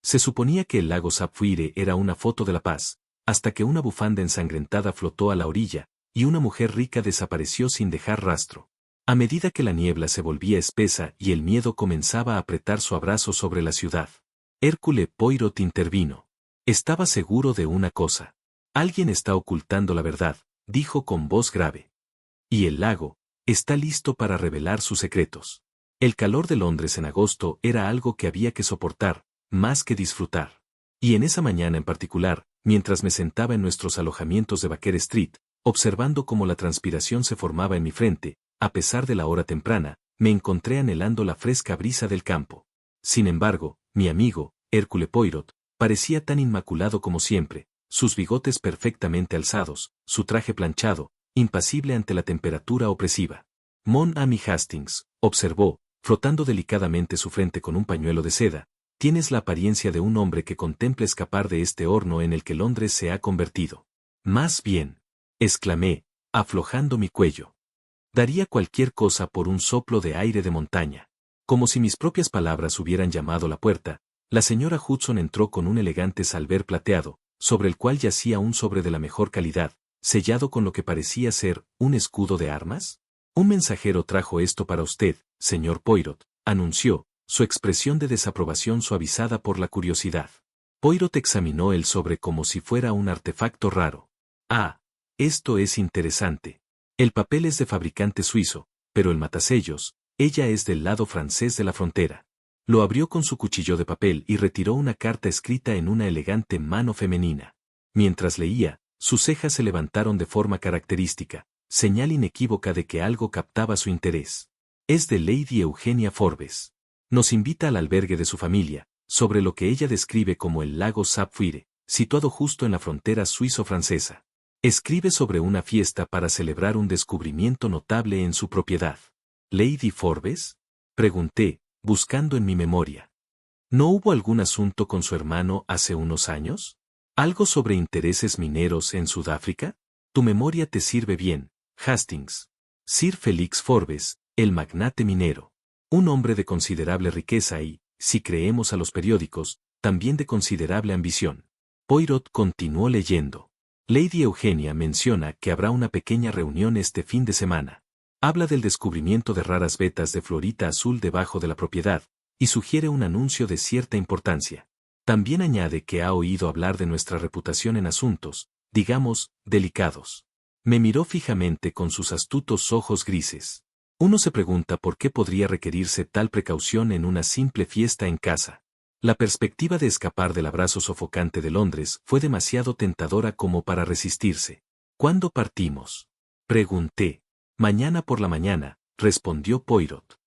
Se suponía que el lago Sapphire era una foto de la paz, hasta que una bufanda ensangrentada flotó a la orilla, y una mujer rica desapareció sin dejar rastro. A medida que la niebla se volvía espesa y el miedo comenzaba a apretar su abrazo sobre la ciudad, Hercule Poirot intervino. Estaba seguro de una cosa. Alguien está ocultando la verdad, dijo con voz grave. Y el lago está listo para revelar sus secretos. El calor de Londres en agosto era algo que había que soportar, más que disfrutar. Y en esa mañana en particular, mientras me sentaba en nuestros alojamientos de Baker Street, observando cómo la transpiración se formaba en mi frente, a pesar de la hora temprana, me encontré anhelando la fresca brisa del campo. Sin embargo, mi amigo, Hercule Poirot, parecía tan inmaculado como siempre, sus bigotes perfectamente alzados, su traje planchado, impasible ante la temperatura opresiva. Mon ami Hastings, observó, frotando delicadamente su frente con un pañuelo de seda, tienes la apariencia de un hombre que contempla escapar de este horno en el que Londres se ha convertido. Más bien, exclamé, aflojando mi cuello. Daría cualquier cosa por un soplo de aire de montaña. Como si mis propias palabras hubieran llamado a la puerta, la señora Hudson entró con un elegante salver plateado, sobre el cual yacía un sobre de la mejor calidad, sellado con lo que parecía ser un escudo de armas. Un mensajero trajo esto para usted, señor Poirot, anunció, su expresión de desaprobación suavizada por la curiosidad. Poirot examinó el sobre como si fuera un artefacto raro. Ah, esto es interesante. El papel es de fabricante suizo, pero el matasellos, ella es del lado francés de la frontera. Lo abrió con su cuchillo de papel y retiró una carta escrita en una elegante mano femenina. Mientras leía, sus cejas se levantaron de forma característica, señal inequívoca de que algo captaba su interés. Es de Lady Eugenia Forbes. Nos invita al albergue de su familia, sobre lo que ella describe como el lago Sapphire, situado justo en la frontera suizo-francesa. Escribe sobre una fiesta para celebrar un descubrimiento notable en su propiedad. ¿Lady Forbes? Pregunté, buscando en mi memoria. ¿No hubo algún asunto con su hermano hace unos años? ¿Algo sobre intereses mineros en Sudáfrica? Tu memoria te sirve bien, Hastings. Sir Felix Forbes, el magnate minero. Un hombre de considerable riqueza y, si creemos a los periódicos, también de considerable ambición. Poirot continuó leyendo. Lady Eugenia menciona que habrá una pequeña reunión este fin de semana. Habla del descubrimiento de raras vetas de fluorita azul debajo de la propiedad, y sugiere un anuncio de cierta importancia. También añade que ha oído hablar de nuestra reputación en asuntos, digamos, delicados. Me miró fijamente con sus astutos ojos grises. Uno se pregunta por qué podría requerirse tal precaución en una simple fiesta en casa. La perspectiva de escapar del abrazo sofocante de Londres fue demasiado tentadora como para resistirse. ¿Cuándo partimos? Pregunté. Mañana por la mañana, respondió Poirot.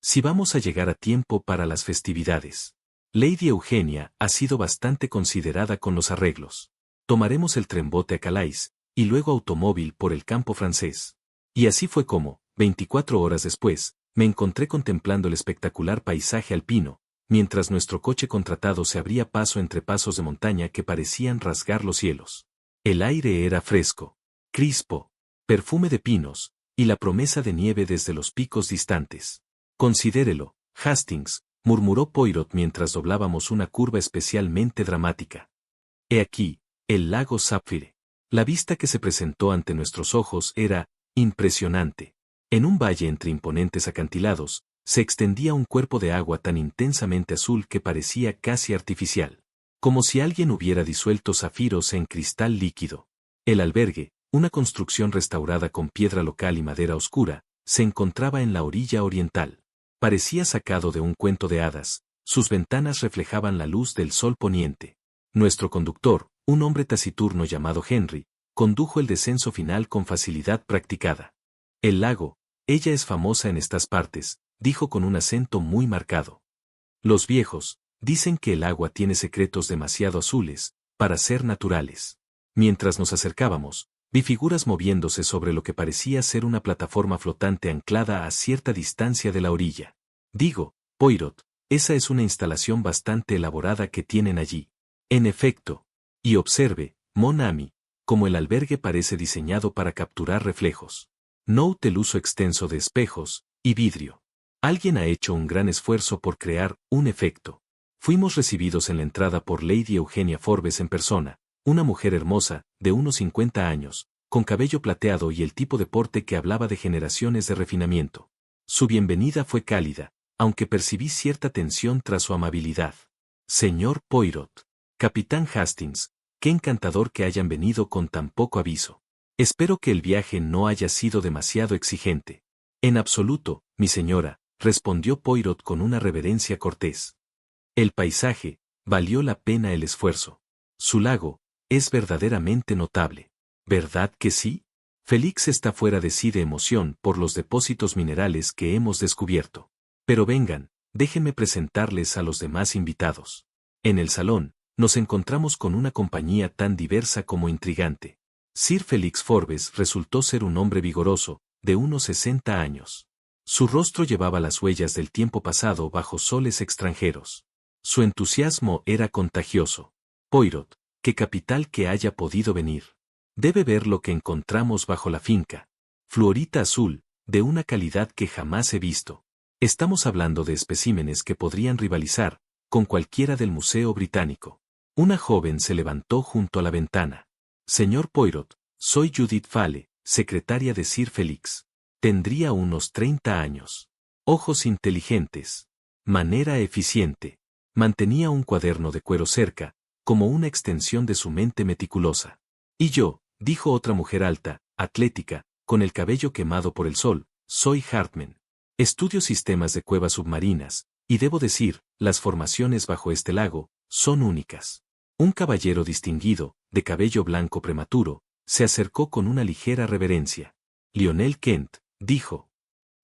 Si vamos a llegar a tiempo para las festividades. Lady Eugenia ha sido bastante considerada con los arreglos. Tomaremos el trenbote a Calais, y luego automóvil por el campo francés. Y así fue como, 24 horas después, me encontré contemplando el espectacular paisaje alpino, mientras nuestro coche contratado se abría paso entre pasos de montaña que parecían rasgar los cielos. El aire era fresco, crispo, perfume de pinos, y la promesa de nieve desde los picos distantes. Considérelo, Hastings, murmuró Poirot mientras doblábamos una curva especialmente dramática. He aquí, el lago Sapphire. La vista que se presentó ante nuestros ojos era impresionante. En un valle entre imponentes acantilados, se extendía un cuerpo de agua tan intensamente azul que parecía casi artificial. Como si alguien hubiera disuelto zafiros en cristal líquido. El albergue, una construcción restaurada con piedra local y madera oscura, se encontraba en la orilla oriental. Parecía sacado de un cuento de hadas, sus ventanas reflejaban la luz del sol poniente. Nuestro conductor, un hombre taciturno llamado Henry, condujo el descenso final con facilidad practicada. El lago, ella es famosa en estas partes, dijo con un acento muy marcado. Los viejos, dicen que el agua tiene secretos demasiado azules, para ser naturales. Mientras nos acercábamos, vi figuras moviéndose sobre lo que parecía ser una plataforma flotante anclada a cierta distancia de la orilla. Digo, Poirot, esa es una instalación bastante elaborada que tienen allí. En efecto. Y observe, mon ami, como el albergue parece diseñado para capturar reflejos. Note el uso extenso de espejos y vidrio. Alguien ha hecho un gran esfuerzo por crear un efecto. Fuimos recibidos en la entrada por Lady Eugenia Forbes en persona, una mujer hermosa, de unos 50 años, con cabello plateado y el tipo de porte que hablaba de generaciones de refinamiento. Su bienvenida fue cálida, aunque percibí cierta tensión tras su amabilidad. Señor Poirot. Capitán Hastings, qué encantador que hayan venido con tan poco aviso. Espero que el viaje no haya sido demasiado exigente. En absoluto, mi señora, respondió Poirot con una reverencia cortés. El paisaje, valió la pena el esfuerzo. Su lago, es verdaderamente notable. ¿Verdad que sí? Félix está fuera de sí de emoción por los depósitos minerales que hemos descubierto. Pero vengan, déjenme presentarles a los demás invitados. En el salón, nos encontramos con una compañía tan diversa como intrigante. Sir Félix Forbes resultó ser un hombre vigoroso, de unos 60 años. Su rostro llevaba las huellas del tiempo pasado bajo soles extranjeros. Su entusiasmo era contagioso. Poirot, qué capital que haya podido venir. Debe ver lo que encontramos bajo la finca. Fluorita azul, de una calidad que jamás he visto. Estamos hablando de especímenes que podrían rivalizar con cualquiera del Museo Británico. Una joven se levantó junto a la ventana. Señor Poirot, soy Judith Fale, secretaria de Sir Félix. Tendría unos 30 años. Ojos inteligentes. Manera eficiente. Mantenía un cuaderno de cuero cerca, como una extensión de su mente meticulosa. Y yo, dijo otra mujer alta, atlética, con el cabello quemado por el sol, soy Hartman. Estudio sistemas de cuevas submarinas, y debo decir, las formaciones bajo este lago son únicas. Un caballero distinguido, de cabello blanco prematuro, se acercó con una ligera reverencia. Lionel Kent, dijo.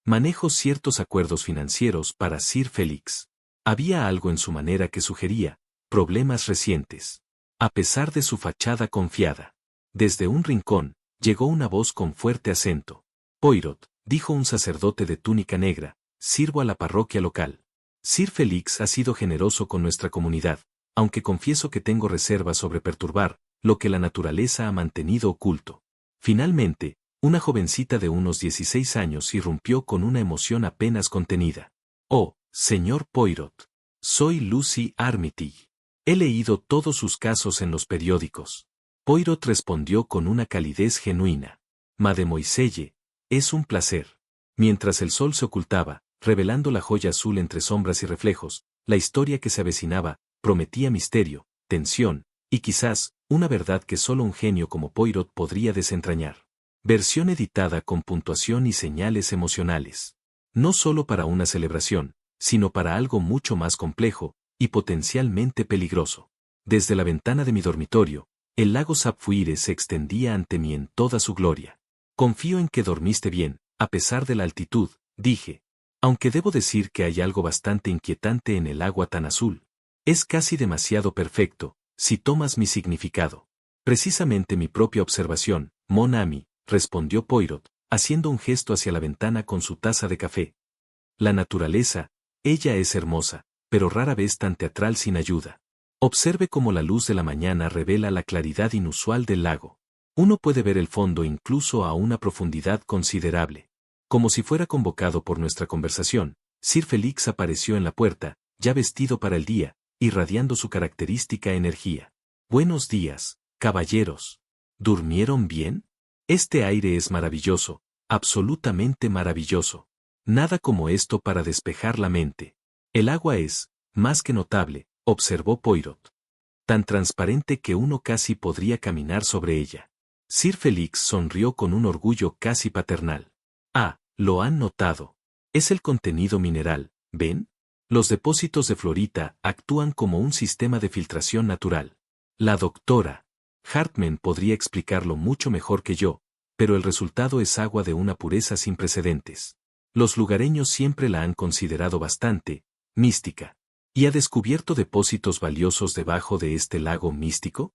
Manejo ciertos acuerdos financieros para Sir Félix. Había algo en su manera que sugería problemas recientes. A pesar de su fachada confiada. Desde un rincón, llegó una voz con fuerte acento. Poirot, dijo un sacerdote de túnica negra, sirvo a la parroquia local. Sir Félix ha sido generoso con nuestra comunidad, aunque confieso que tengo reservas sobre perturbar lo que la naturaleza ha mantenido oculto. Finalmente, una jovencita de unos 16 años irrumpió con una emoción apenas contenida. Oh, señor Poirot. Soy Lucy Armitage. He leído todos sus casos en los periódicos. Poirot respondió con una calidez genuina. Mademoiselle, es un placer. Mientras el sol se ocultaba, revelando la joya azul entre sombras y reflejos, la historia que se avecinaba prometía misterio, tensión, y quizás, una verdad que solo un genio como Poirot podría desentrañar. Versión editada con puntuación y señales emocionales. No solo para una celebración, sino para algo mucho más complejo, y potencialmente peligroso. Desde la ventana de mi dormitorio, el lago Sapphire se extendía ante mí en toda su gloria. Confío en que dormiste bien, a pesar de la altitud, dije. Aunque debo decir que hay algo bastante inquietante en el agua tan azul. Es casi demasiado perfecto, si tomas mi significado. Precisamente mi propia observación, mon ami, respondió Poirot, haciendo un gesto hacia la ventana con su taza de café. La naturaleza, ella es hermosa, pero rara vez tan teatral sin ayuda. Observe cómo la luz de la mañana revela la claridad inusual del lago. Uno puede ver el fondo incluso a una profundidad considerable. Como si fuera convocado por nuestra conversación, Sir Félix apareció en la puerta, ya vestido para el día, irradiando su característica energía. Buenos días, caballeros. ¿Durmieron bien? Este aire es maravilloso, absolutamente maravilloso. Nada como esto para despejar la mente. El agua es, más que notable, observó Poirot. Tan transparente que uno casi podría caminar sobre ella. Sir Félix sonrió con un orgullo casi paternal. Ah, lo han notado. Es el contenido mineral, ¿ven? Los depósitos de fluorita actúan como un sistema de filtración natural. La doctora Hartman podría explicarlo mucho mejor que yo, pero el resultado es agua de una pureza sin precedentes. Los lugareños siempre la han considerado bastante mística. ¿Y ha descubierto depósitos valiosos debajo de este lago místico?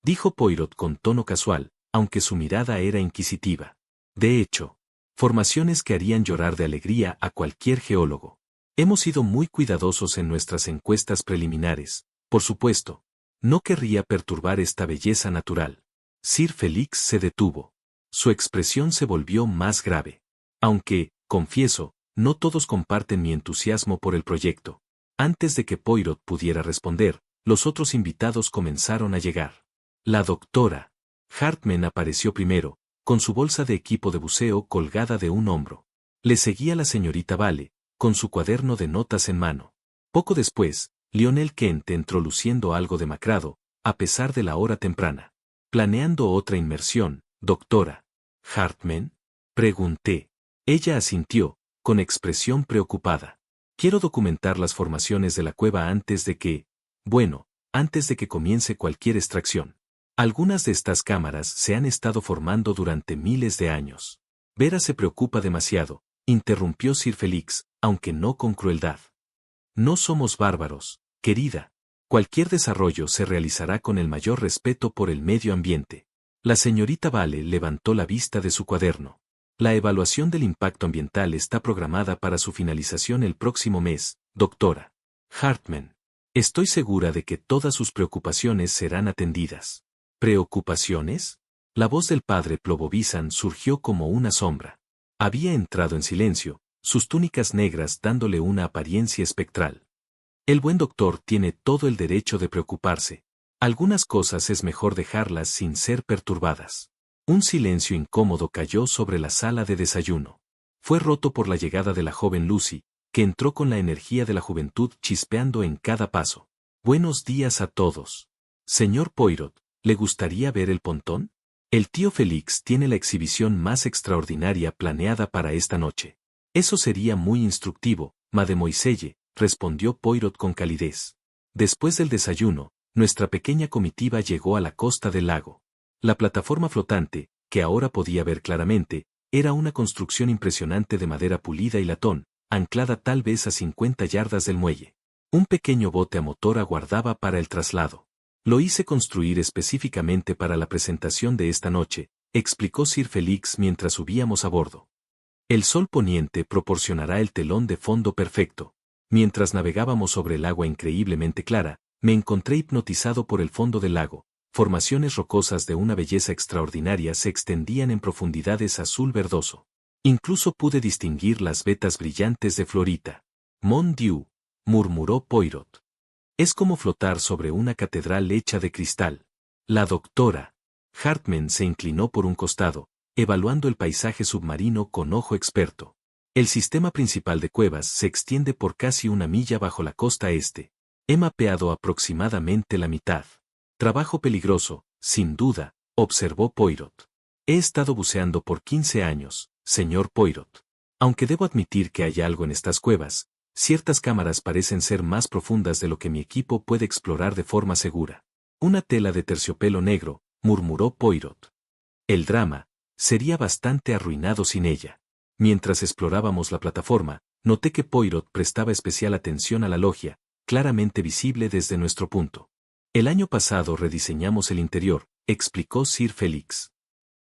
Dijo Poirot con tono casual, aunque su mirada era inquisitiva. De hecho, formaciones que harían llorar de alegría a cualquier geólogo. Hemos sido muy cuidadosos en nuestras encuestas preliminares, por supuesto. No querría perturbar esta belleza natural. Sir Félix se detuvo. Su expresión se volvió más grave. Aunque, confieso, no todos comparten mi entusiasmo por el proyecto. Antes de que Poirot pudiera responder, los otros invitados comenzaron a llegar. La doctora Hartman apareció primero, con su bolsa de equipo de buceo colgada de un hombro. Le seguía la señorita Vale, con su cuaderno de notas en mano. Poco después, Lionel Kent entró luciendo algo demacrado, a pesar de la hora temprana. ¿Planeando otra inmersión, doctora Hartman? Pregunté. Ella asintió, con expresión preocupada. Quiero documentar las formaciones de la cueva antes de que comience cualquier extracción. Algunas de estas cámaras se han estado formando durante miles de años. Vera se preocupa demasiado, interrumpió Sir Felix, aunque no con crueldad. No somos bárbaros, querida. Cualquier desarrollo se realizará con el mayor respeto por el medio ambiente. La señorita Vale levantó la vista de su cuaderno. La evaluación del impacto ambiental está programada para su finalización el próximo mes, doctora Hartman. Estoy segura de que todas sus preocupaciones serán atendidas. ¿Preocupaciones? La voz del padre Plobovisan surgió como una sombra. Había entrado en silencio, sus túnicas negras dándole una apariencia espectral. El buen doctor tiene todo el derecho de preocuparse. Algunas cosas es mejor dejarlas sin ser perturbadas. Un silencio incómodo cayó sobre la sala de desayuno. Fue roto por la llegada de la joven Lucy, que entró con la energía de la juventud chispeando en cada paso. Buenos días a todos. Señor Poirot, ¿le gustaría ver el pontón? El tío Félix tiene la exhibición más extraordinaria planeada para esta noche. Eso sería muy instructivo, mademoiselle, respondió Poirot con calidez. Después del desayuno, nuestra pequeña comitiva llegó a la costa del lago. La plataforma flotante, que ahora podía ver claramente, era una construcción impresionante de madera pulida y latón, anclada tal vez a 50 yardas del muelle. Un pequeño bote a motor aguardaba para el traslado. Lo hice construir específicamente para la presentación de esta noche, explicó Sir Felix mientras subíamos a bordo. El sol poniente proporcionará el telón de fondo perfecto. Mientras navegábamos sobre el agua increíblemente clara, me encontré hipnotizado por el fondo del lago. Formaciones rocosas de una belleza extraordinaria se extendían en profundidades azul verdoso. Incluso pude distinguir las vetas brillantes de Florita. Mon Dieu, murmuró Poirot. Es como flotar sobre una catedral hecha de cristal. La doctora Hartman se inclinó por un costado, evaluando el paisaje submarino con ojo experto. El sistema principal de cuevas se extiende por casi una milla bajo la costa este. He mapeado aproximadamente la mitad. Trabajo peligroso, sin duda, observó Poirot. He estado buceando por 15 años, señor Poirot. Aunque debo admitir que hay algo en estas cuevas, ciertas cámaras parecen ser más profundas de lo que mi equipo puede explorar de forma segura. Una tela de terciopelo negro, murmuró Poirot. El drama sería bastante arruinado sin ella. Mientras explorábamos la plataforma, noté que Poirot prestaba especial atención a la logia, claramente visible desde nuestro punto. El año pasado rediseñamos el interior, explicó Sir Felix.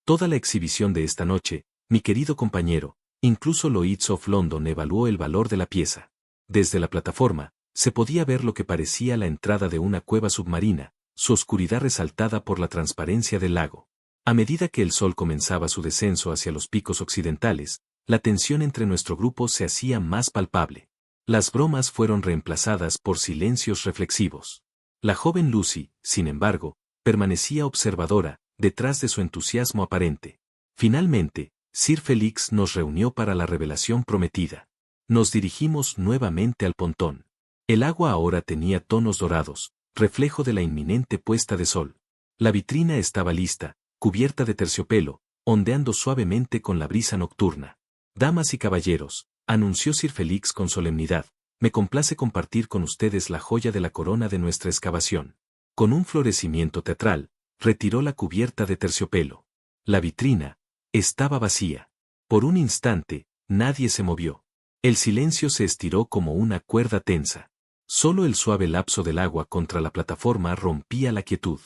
Toda la exhibición de esta noche, mi querido compañero, incluso Lloyd's of London evaluó el valor de la pieza. Desde la plataforma, se podía ver lo que parecía la entrada de una cueva submarina, su oscuridad resaltada por la transparencia del lago. A medida que el sol comenzaba su descenso hacia los picos occidentales, la tensión entre nuestro grupo se hacía más palpable. Las bromas fueron reemplazadas por silencios reflexivos. La joven Lucy, sin embargo, permanecía observadora, detrás de su entusiasmo aparente. Finalmente, Sir Felix nos reunió para la revelación prometida. Nos dirigimos nuevamente al pontón. El agua ahora tenía tonos dorados, reflejo de la inminente puesta de sol. La vitrina estaba lista, cubierta de terciopelo, ondeando suavemente con la brisa nocturna. Damas y caballeros, anunció Sir Felix con solemnidad, me complace compartir con ustedes la joya de la corona de nuestra excavación. Con un florecimiento teatral, retiró la cubierta de terciopelo. La vitrina estaba vacía. Por un instante, nadie se movió. El silencio se estiró como una cuerda tensa. Solo el suave lapso del agua contra la plataforma rompía la quietud.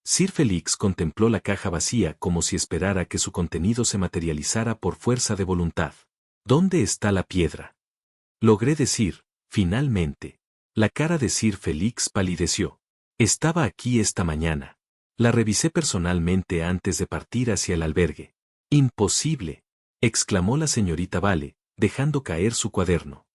Sir Felix contempló la caja vacía como si esperara que su contenido se materializara por fuerza de voluntad. ¿Dónde está la piedra? Logré decir, finalmente. La cara de Sir Felix palideció. Estaba aquí esta mañana. La revisé personalmente antes de partir hacia el albergue. Imposible, exclamó la señorita Vale, dejando caer su cuaderno.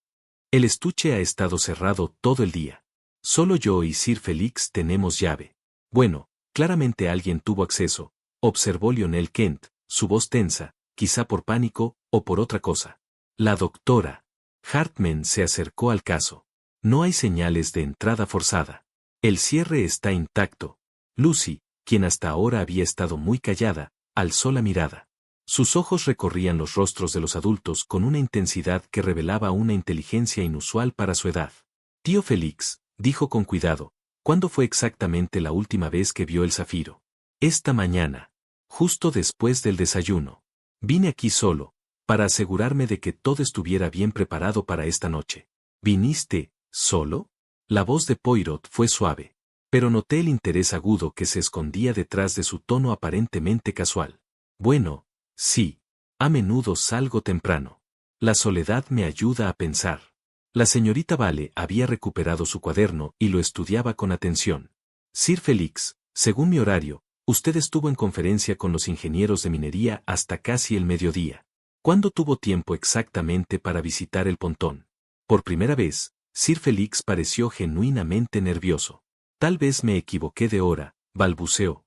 El estuche ha estado cerrado todo el día. Solo yo y Sir Felix tenemos llave. Bueno, claramente alguien tuvo acceso, observó Lionel Kent, su voz tensa, quizá por pánico o por otra cosa. La doctora Hartman se acercó al caso. No hay señales de entrada forzada. El cierre está intacto. Lucy, quien hasta ahora había estado muy callada, alzó la mirada. Sus ojos recorrían los rostros de los adultos con una intensidad que revelaba una inteligencia inusual para su edad. Tío Félix, dijo con cuidado, ¿cuándo fue exactamente la última vez que vio el zafiro? Esta mañana. Justo después del desayuno. Vine aquí solo, para asegurarme de que todo estuviera bien preparado para esta noche. ¿Viniste, solo? La voz de Poirot fue suave, pero noté el interés agudo que se escondía detrás de su tono aparentemente casual. Bueno, sí. A menudo salgo temprano. La soledad me ayuda a pensar. La señorita Vale había recuperado su cuaderno y lo estudiaba con atención. Sir Felix, según mi horario, usted estuvo en conferencia con los ingenieros de minería hasta casi el mediodía. ¿Cuándo tuvo tiempo exactamente para visitar el pontón? Por primera vez, Sir Felix pareció genuinamente nervioso. Tal vez me equivoqué de hora, balbuceó.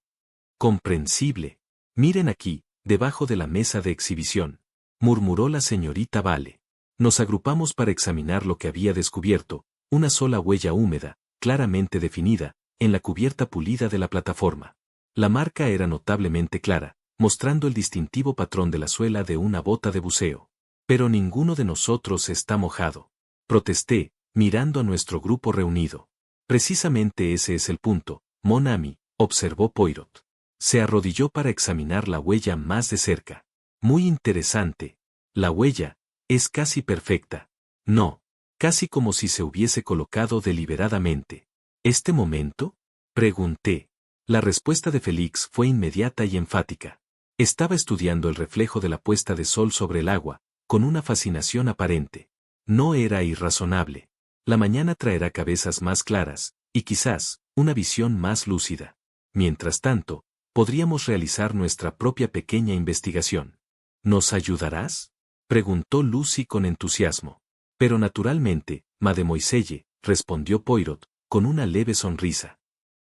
Comprensible. Miren aquí, debajo de la mesa de exhibición, murmuró la señorita Vale. Nos agrupamos para examinar lo que había descubierto, una sola huella húmeda, claramente definida, en la cubierta pulida de la plataforma. La marca era notablemente clara, mostrando el distintivo patrón de la suela de una bota de buceo. Pero ninguno de nosotros está mojado. Protesté, mirando a nuestro grupo reunido. Precisamente ese es el punto, Mon ami, observó Poirot. Se arrodilló para examinar la huella más de cerca. Muy interesante. La huella es casi perfecta. No, casi como si se hubiese colocado deliberadamente. ¿Este momento? Pregunté. La respuesta de Félix fue inmediata y enfática. Estaba estudiando el reflejo de la puesta de sol sobre el agua, con una fascinación aparente. No era irrazonable. La mañana traerá cabezas más claras, y quizás, una visión más lúcida. Mientras tanto, podríamos realizar nuestra propia pequeña investigación. ¿Nos ayudarás? Preguntó Lucy con entusiasmo. Pero naturalmente, mademoiselle, respondió Poirot, con una leve sonrisa.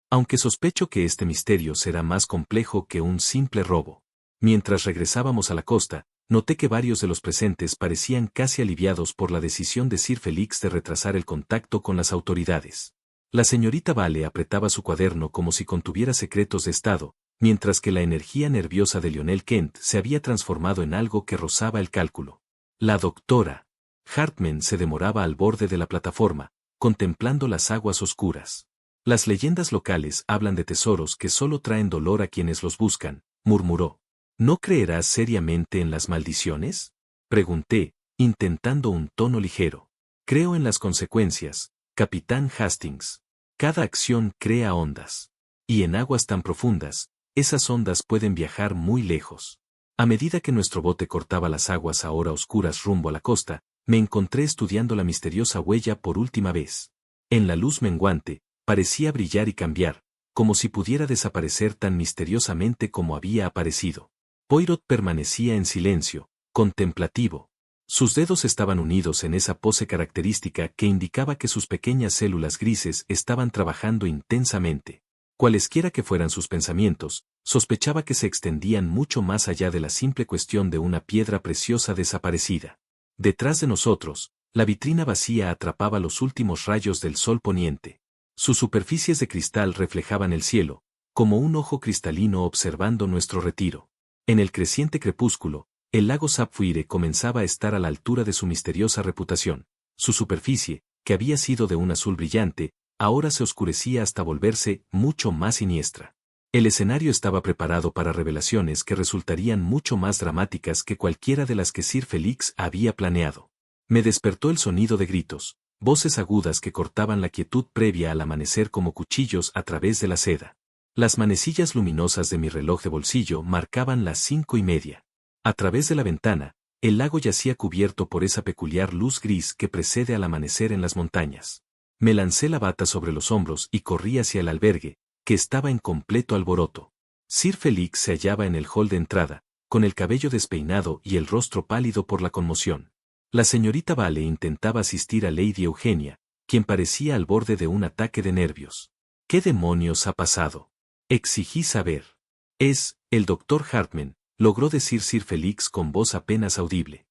Aunque sospecho que este misterio será más complejo que un simple robo. Mientras regresábamos a la costa, noté que varios de los presentes parecían casi aliviados por la decisión de Sir Felix de retrasar el contacto con las autoridades. La señorita Vale apretaba su cuaderno como si contuviera secretos de estado, mientras que la energía nerviosa de Lionel Kent se había transformado en algo que rozaba el cálculo. La doctora Hartman se demoraba al borde de la plataforma, contemplando las aguas oscuras. Las leyendas locales hablan de tesoros que solo traen dolor a quienes los buscan, murmuró. ¿No creerás seriamente en las maldiciones? Pregunté, intentando un tono ligero. Creo en las consecuencias, Capitán Hastings. Cada acción crea ondas. Y en aguas tan profundas, esas ondas pueden viajar muy lejos. A medida que nuestro bote cortaba las aguas ahora oscuras rumbo a la costa, me encontré estudiando la misteriosa huella por última vez. En la luz menguante, parecía brillar y cambiar, como si pudiera desaparecer tan misteriosamente como había aparecido. Poirot permanecía en silencio, contemplativo. Sus dedos estaban unidos en esa pose característica que indicaba que sus pequeñas células grises estaban trabajando intensamente. Cualesquiera que fueran sus pensamientos, sospechaba que se extendían mucho más allá de la simple cuestión de una piedra preciosa desaparecida. Detrás de nosotros, la vitrina vacía atrapaba los últimos rayos del sol poniente. Sus superficies de cristal reflejaban el cielo, como un ojo cristalino observando nuestro retiro. En el creciente crepúsculo, el lago Sapphire comenzaba a estar a la altura de su misteriosa reputación. Su superficie, que había sido de un azul brillante, ahora se oscurecía hasta volverse mucho más siniestra. El escenario estaba preparado para revelaciones que resultarían mucho más dramáticas que cualquiera de las que Sir Felix había planeado. Me despertó el sonido de gritos, voces agudas que cortaban la quietud previa al amanecer como cuchillos a través de la seda. Las manecillas luminosas de mi reloj de bolsillo marcaban las 5:30. A través de la ventana, el lago yacía cubierto por esa peculiar luz gris que precede al amanecer en las montañas. Me lancé la bata sobre los hombros y corrí hacia el albergue, que estaba en completo alboroto. Sir Felix se hallaba en el hall de entrada, con el cabello despeinado y el rostro pálido por la conmoción. La señorita Vale intentaba asistir a Lady Eugenia, quien parecía al borde de un ataque de nervios. ¿Qué demonios ha pasado? Exigí saber. Es, el doctor Hartman, logró decir Sir Félix con voz apenas audible.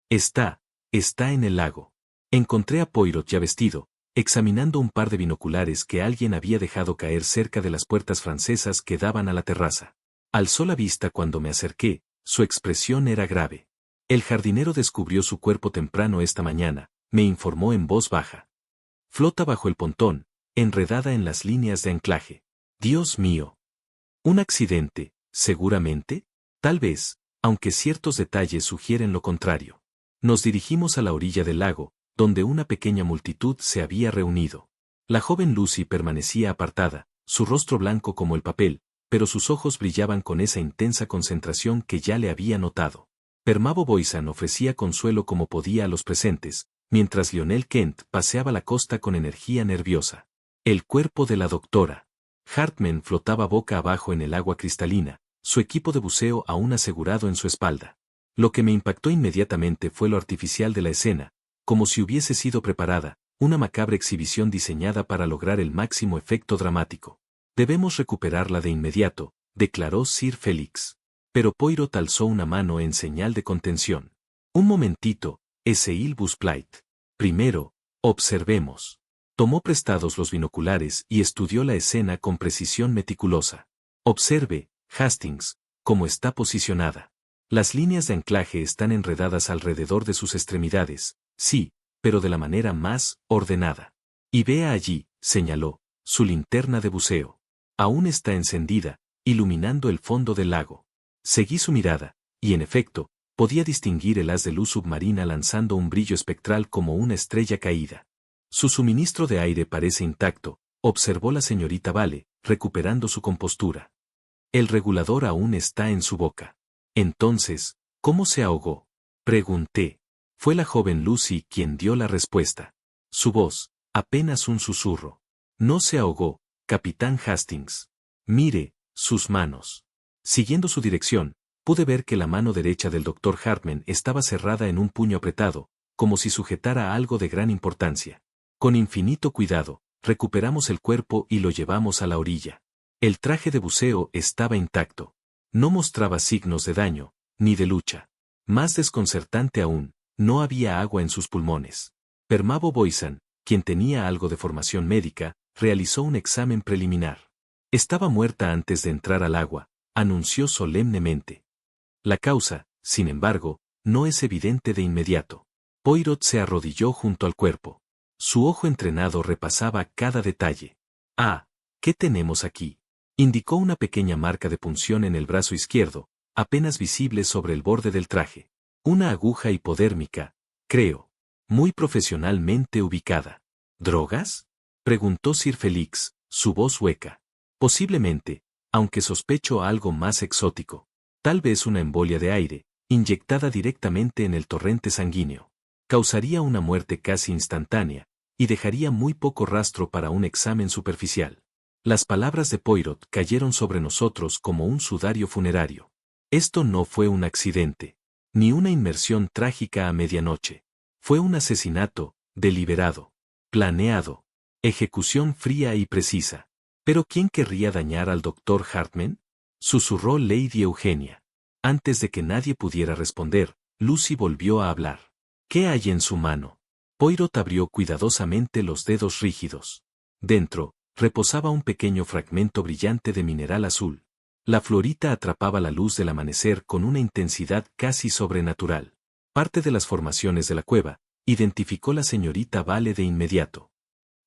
Está en el lago. Encontré a Poirot ya vestido, examinando un par de binoculares que alguien había dejado caer cerca de las puertas francesas que daban a la terraza. Alzó la vista cuando me acerqué, su expresión era grave. El jardinero descubrió su cuerpo temprano esta mañana, me informó en voz baja. Flota bajo el pontón, enredada en las líneas de anclaje. Dios mío. ¿Un accidente, seguramente? Tal vez, aunque ciertos detalles sugieren lo contrario. Nos dirigimos a la orilla del lago, donde una pequeña multitud se había reunido. La joven Lucy permanecía apartada, su rostro blanco como el papel, pero sus ojos brillaban con esa intensa concentración que ya le había notado. Permabo Boysan ofrecía consuelo como podía a los presentes, mientras Lionel Kent paseaba la costa con energía nerviosa. El cuerpo de la doctora Hartman flotaba boca abajo en el agua cristalina, su equipo de buceo aún asegurado en su espalda. Lo que me impactó inmediatamente fue lo artificial de la escena, como si hubiese sido preparada, una macabra exhibición diseñada para lograr el máximo efecto dramático. Debemos recuperarla de inmediato, declaró Sir Félix. Pero Poirot alzó una mano en señal de contención. Un momentito, s'il vous plaît. Primero, observemos. Tomó prestados los binoculares y estudió la escena con precisión meticulosa. Observe, Hastings, cómo está posicionada. Las líneas de anclaje están enredadas alrededor de sus extremidades, sí, pero de la manera más ordenada. Y vea allí, señaló, su linterna de buceo. Aún está encendida, iluminando el fondo del lago. Seguí su mirada, y en efecto, podía distinguir el haz de luz submarina lanzando un brillo espectral como una estrella caída. Su suministro de aire parece intacto, observó la señorita Vale, recuperando su compostura. El regulador aún está en su boca. Entonces, ¿cómo se ahogó? Pregunté. Fue la joven Lucy quien dio la respuesta. Su voz, apenas un susurro. No se ahogó, capitán Hastings. Mire, sus manos. Siguiendo su dirección, pude ver que la mano derecha del doctor Hartman estaba cerrada en un puño apretado, como si sujetara algo de gran importancia. Con infinito cuidado, recuperamos el cuerpo y lo llevamos a la orilla. El traje de buceo estaba intacto. No mostraba signos de daño, ni de lucha. Más desconcertante aún, no había agua en sus pulmones. Permabo Boysan, quien tenía algo de formación médica, realizó un examen preliminar. Estaba muerta antes de entrar al agua, anunció solemnemente. La causa, sin embargo, no es evidente de inmediato. Poirot se arrodilló junto al cuerpo. Su ojo entrenado repasaba cada detalle. Ah, ¿qué tenemos aquí? Indicó una pequeña marca de punción en el brazo izquierdo, apenas visible sobre el borde del traje. Una aguja hipodérmica, creo. Muy profesionalmente ubicada. ¿Drogas? Preguntó Sir Félix, su voz hueca. Posiblemente, aunque sospecho algo más exótico. Tal vez una embolia de aire, inyectada directamente en el torrente sanguíneo. Causaría una muerte casi instantánea, y dejaría muy poco rastro para un examen superficial. Las palabras de Poirot cayeron sobre nosotros como un sudario funerario. Esto no fue un accidente, ni una inmersión trágica a medianoche. Fue un asesinato, deliberado, planeado, ejecución fría y precisa. ¿Pero quién querría dañar al doctor Hartman? Susurró Lady Eugenia. Antes de que nadie pudiera responder, Lucy volvió a hablar. ¿Qué hay en su mano? Poirot abrió cuidadosamente los dedos rígidos. Dentro, reposaba un pequeño fragmento brillante de mineral azul. La florita atrapaba la luz del amanecer con una intensidad casi sobrenatural. Parte de las formaciones de la cueva, identificó la señorita Vale de inmediato.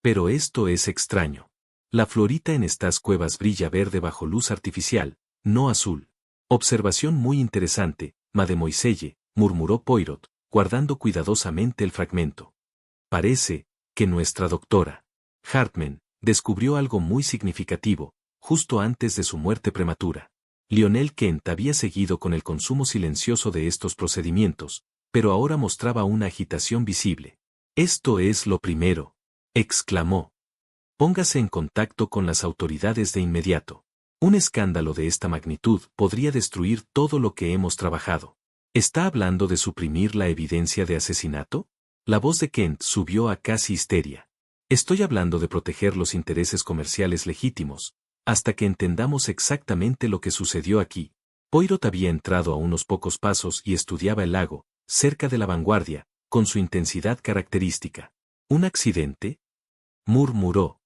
Pero esto es extraño. La florita en estas cuevas brilla verde bajo luz artificial, no azul. Observación muy interesante, mademoiselle, murmuró Poirot, guardando cuidadosamente el fragmento. Parece que nuestra doctora Hartman descubrió algo muy significativo, justo antes de su muerte prematura. Lionel Kent había seguido con el consumo silencioso de estos procedimientos, pero ahora mostraba una agitación visible. Esto es lo primero, exclamó. Póngase en contacto con las autoridades de inmediato. Un escándalo de esta magnitud podría destruir todo lo que hemos trabajado. ¿Está hablando de suprimir la evidencia de asesinato? La voz de Kent subió a casi histeria. Estoy hablando de proteger los intereses comerciales legítimos, hasta que entendamos exactamente lo que sucedió aquí. Poirot había entrado a unos pocos pasos y estudiaba el lago, cerca de la vanguardia, con su intensidad característica. ¿Un accidente?, murmuró.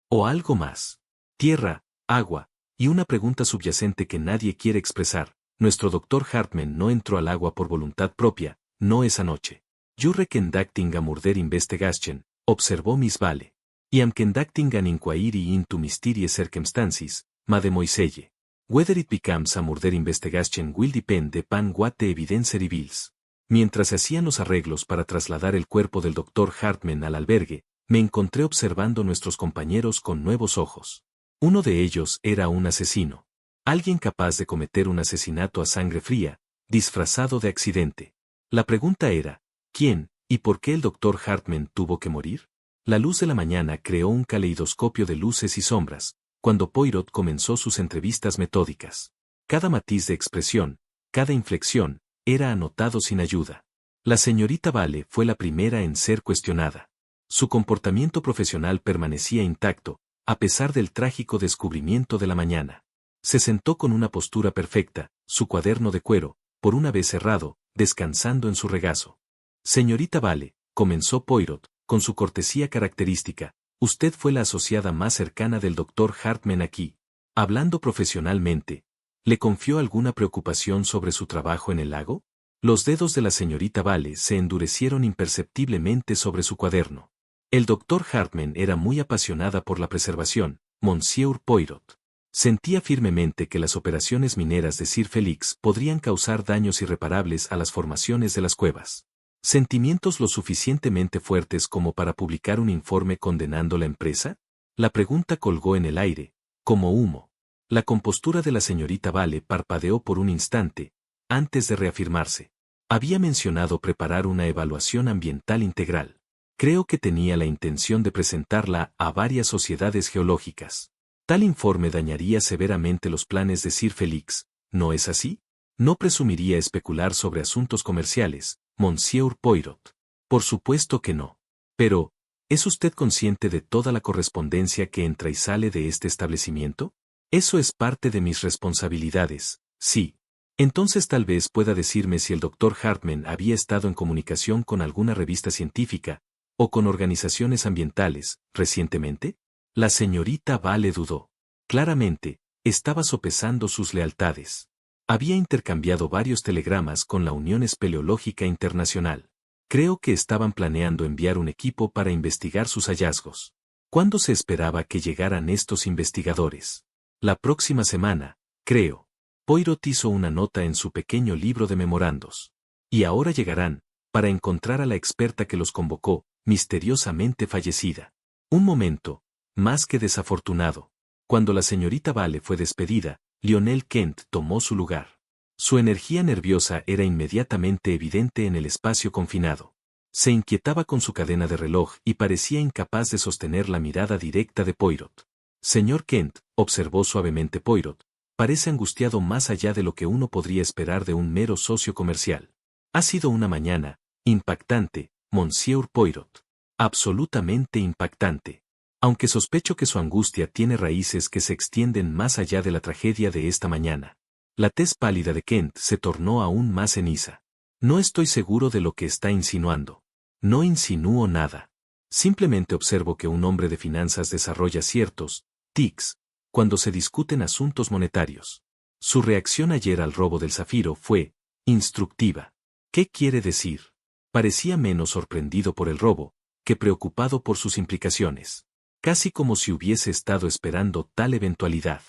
¿O algo más? Tierra, agua, y una pregunta subyacente que nadie quiere expresar. Nuestro doctor Hartman no entró al agua por voluntad propia, no esa noche. Jurre kendactinga murder investigation, observó Miss Vale. Iam kendactingan inquiry into mysterious circumstances, mademoiselle. Whether it becomes a murder investigation will depend upon what the evidence reveals. Mientras se hacían los arreglos para trasladar el cuerpo del doctor Hartman al albergue, me encontré observando a nuestros compañeros con nuevos ojos. Uno de ellos era un asesino. Alguien capaz de cometer un asesinato a sangre fría, disfrazado de accidente. La pregunta era, ¿quién y por qué el doctor Hartman tuvo que morir? La luz de la mañana creó un caleidoscopio de luces y sombras, cuando Poirot comenzó sus entrevistas metódicas. Cada matiz de expresión, cada inflexión, era anotado sin ayuda. La señorita Vale fue la primera en ser cuestionada. Su comportamiento profesional permanecía intacto, a pesar del trágico descubrimiento de la mañana. Se sentó con una postura perfecta, su cuaderno de cuero, por una vez cerrado, descansando en su regazo. Señorita Vale, comenzó Poirot, con su cortesía característica, usted fue la asociada más cercana del doctor Hartman aquí. Hablando profesionalmente, ¿le confió alguna preocupación sobre su trabajo en el lago? Los dedos de la señorita Vale se endurecieron imperceptiblemente sobre su cuaderno. El doctor Hartman era muy apasionada por la preservación, Monsieur Poirot. Sentía firmemente que las operaciones mineras de Sir Félix podrían causar daños irreparables a las formaciones de las cuevas. ¿Sentimientos lo suficientemente fuertes como para publicar un informe condenando la empresa? La pregunta colgó en el aire, como humo. La compostura de la señorita Vale parpadeó por un instante, antes de reafirmarse. Había mencionado preparar una evaluación ambiental integral. Creo que tenía la intención de presentarla a varias sociedades geológicas. Tal informe dañaría severamente los planes de Sir Félix, ¿no es así? No presumiría especular sobre asuntos comerciales, Monsieur Poirot. Por supuesto que no. Pero, ¿es usted consciente de toda la correspondencia que entra y sale de este establecimiento? Eso es parte de mis responsabilidades, sí. Entonces tal vez pueda decirme si el doctor Hartman había estado en comunicación con alguna revista científica, o con organizaciones ambientales, recientemente. La señorita Vale dudó. Claramente, estaba sopesando sus lealtades. Había intercambiado varios telegramas con la Unión Espeleológica Internacional. Creo que estaban planeando enviar un equipo para investigar sus hallazgos. ¿Cuándo se esperaba que llegaran estos investigadores? La próxima semana, creo. Poirot hizo una nota en su pequeño libro de memorandos. Y ahora llegarán, para encontrar a la experta que los convocó, misteriosamente fallecida. Un momento, más que desafortunado. Cuando la señorita Vale fue despedida, Lionel Kent tomó su lugar. Su energía nerviosa era inmediatamente evidente en el espacio confinado. Se inquietaba con su cadena de reloj y parecía incapaz de sostener la mirada directa de Poirot. Señor Kent, observó suavemente Poirot, parece angustiado más allá de lo que uno podría esperar de un mero socio comercial. Ha sido una mañana, impactante, Monsieur Poirot. Absolutamente impactante. Aunque sospecho que su angustia tiene raíces que se extienden más allá de la tragedia de esta mañana. La tez pálida de Kent se tornó aún más ceniza. No estoy seguro de lo que está insinuando. No insinúo nada. Simplemente observo que un hombre de finanzas desarrolla ciertos tics cuando se discuten asuntos monetarios. Su reacción ayer al robo del zafiro fue instructiva. ¿Qué quiere decir? Parecía menos sorprendido por el robo que preocupado por sus implicaciones. Casi como si hubiese estado esperando tal eventualidad.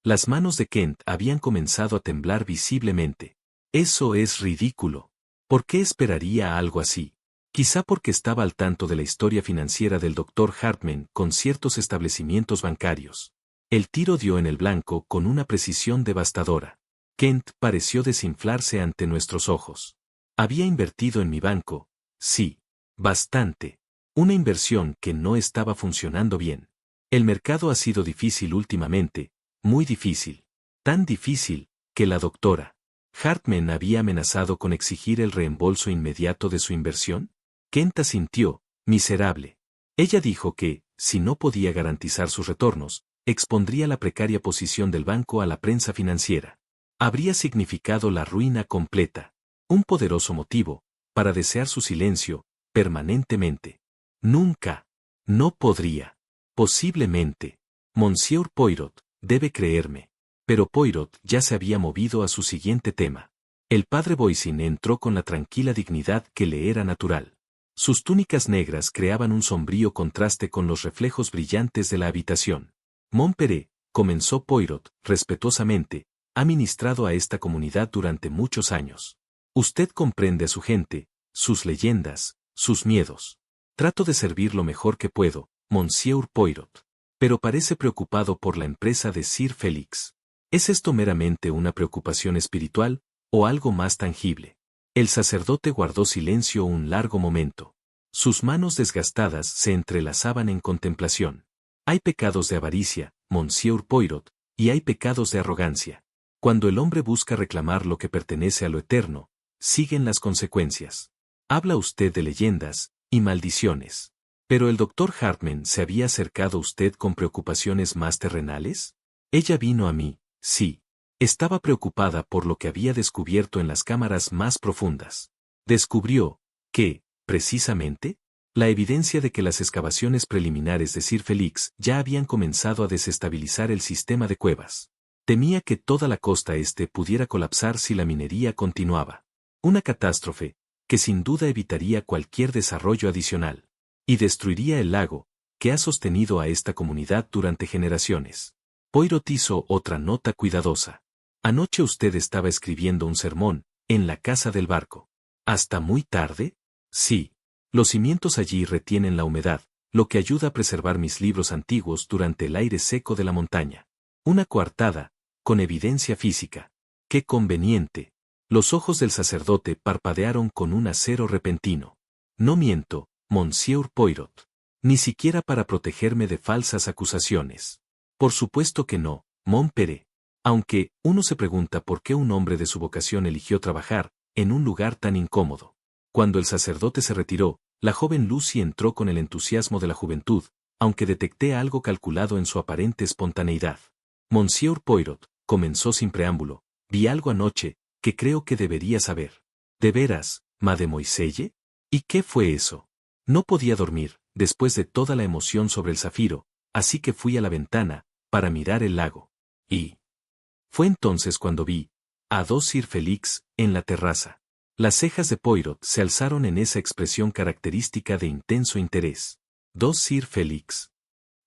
Las manos de Kent habían comenzado a temblar visiblemente. Eso es ridículo. ¿Por qué esperaría algo así? Quizá porque estaba al tanto de la historia financiera del Dr. Hartman con ciertos establecimientos bancarios. El tiro dio en el blanco con una precisión devastadora. Kent pareció desinflarse ante nuestros ojos. Había invertido en mi banco, sí, bastante. Una inversión que no estaba funcionando bien. El mercado ha sido difícil últimamente, muy difícil. Tan difícil, que la doctora ¿Hartman había amenazado con exigir el reembolso inmediato de su inversión? Kenta sintió, miserable. Ella dijo que, si no podía garantizar sus retornos, expondría la precaria posición del banco a la prensa financiera. Habría significado la ruina completa. Un poderoso motivo, para desear su silencio, permanentemente. Nunca. No podría. Posiblemente. Monsieur Poirot, debe creerme. Pero Poirot ya se había movido a su siguiente tema. El padre Boisin entró con la tranquila dignidad que le era natural. Sus túnicas negras creaban un sombrío contraste con los reflejos brillantes de la habitación. Montpere, comenzó Poirot, respetuosamente, ha ministrado a esta comunidad durante muchos años. Usted comprende a su gente, sus leyendas, sus miedos. Trato de servir lo mejor que puedo, Monsieur Poirot. Pero parece preocupado por la empresa de Sir Félix. ¿Es esto meramente una preocupación espiritual, o algo más tangible? El sacerdote guardó silencio un largo momento. Sus manos desgastadas se entrelazaban en contemplación. Hay pecados de avaricia, Monsieur Poirot, y hay pecados de arrogancia. Cuando el hombre busca reclamar lo que pertenece a lo eterno, siguen las consecuencias. Habla usted de leyendas y maldiciones. ¿Pero el doctor Hartman se había acercado a usted con preocupaciones más terrenales? Ella vino a mí, sí. Estaba preocupada por lo que había descubierto en las cámaras más profundas. Descubrió que, precisamente, la evidencia de que las excavaciones preliminares de Sir Félix ya habían comenzado a desestabilizar el sistema de cuevas. Temía que toda la costa este pudiera colapsar si la minería continuaba. Una catástrofe, que sin duda evitaría cualquier desarrollo adicional. Y destruiría el lago, que ha sostenido a esta comunidad durante generaciones. Poirot hizo otra nota cuidadosa. Anoche usted estaba escribiendo un sermón, en la casa del barco. ¿Hasta muy tarde? Sí. Los cimientos allí retienen la humedad, lo que ayuda a preservar mis libros antiguos durante el aire seco de la montaña. Una coartada, con evidencia física. ¡Qué conveniente! Los ojos del sacerdote parpadearon con un acero repentino. No miento, Monsieur Poirot. Ni siquiera para protegerme de falsas acusaciones. Por supuesto que no, Montpere. Aunque, uno se pregunta por qué un hombre de su vocación eligió trabajar en un lugar tan incómodo. Cuando el sacerdote se retiró, la joven Lucy entró con el entusiasmo de la juventud, aunque detecté algo calculado en su aparente espontaneidad. Monsieur Poirot, comenzó sin preámbulo, vi algo anoche, que creo que debería saber. ¿De veras, mademoiselle? ¿Y qué fue eso? No podía dormir, después de toda la emoción sobre el zafiro, así que fui a la ventana, para mirar el lago. Y fue entonces cuando vi a dos Sir Félix en la terraza. Las cejas de Poirot se alzaron en esa expresión característica de intenso interés. ¿Dos Sir Félix?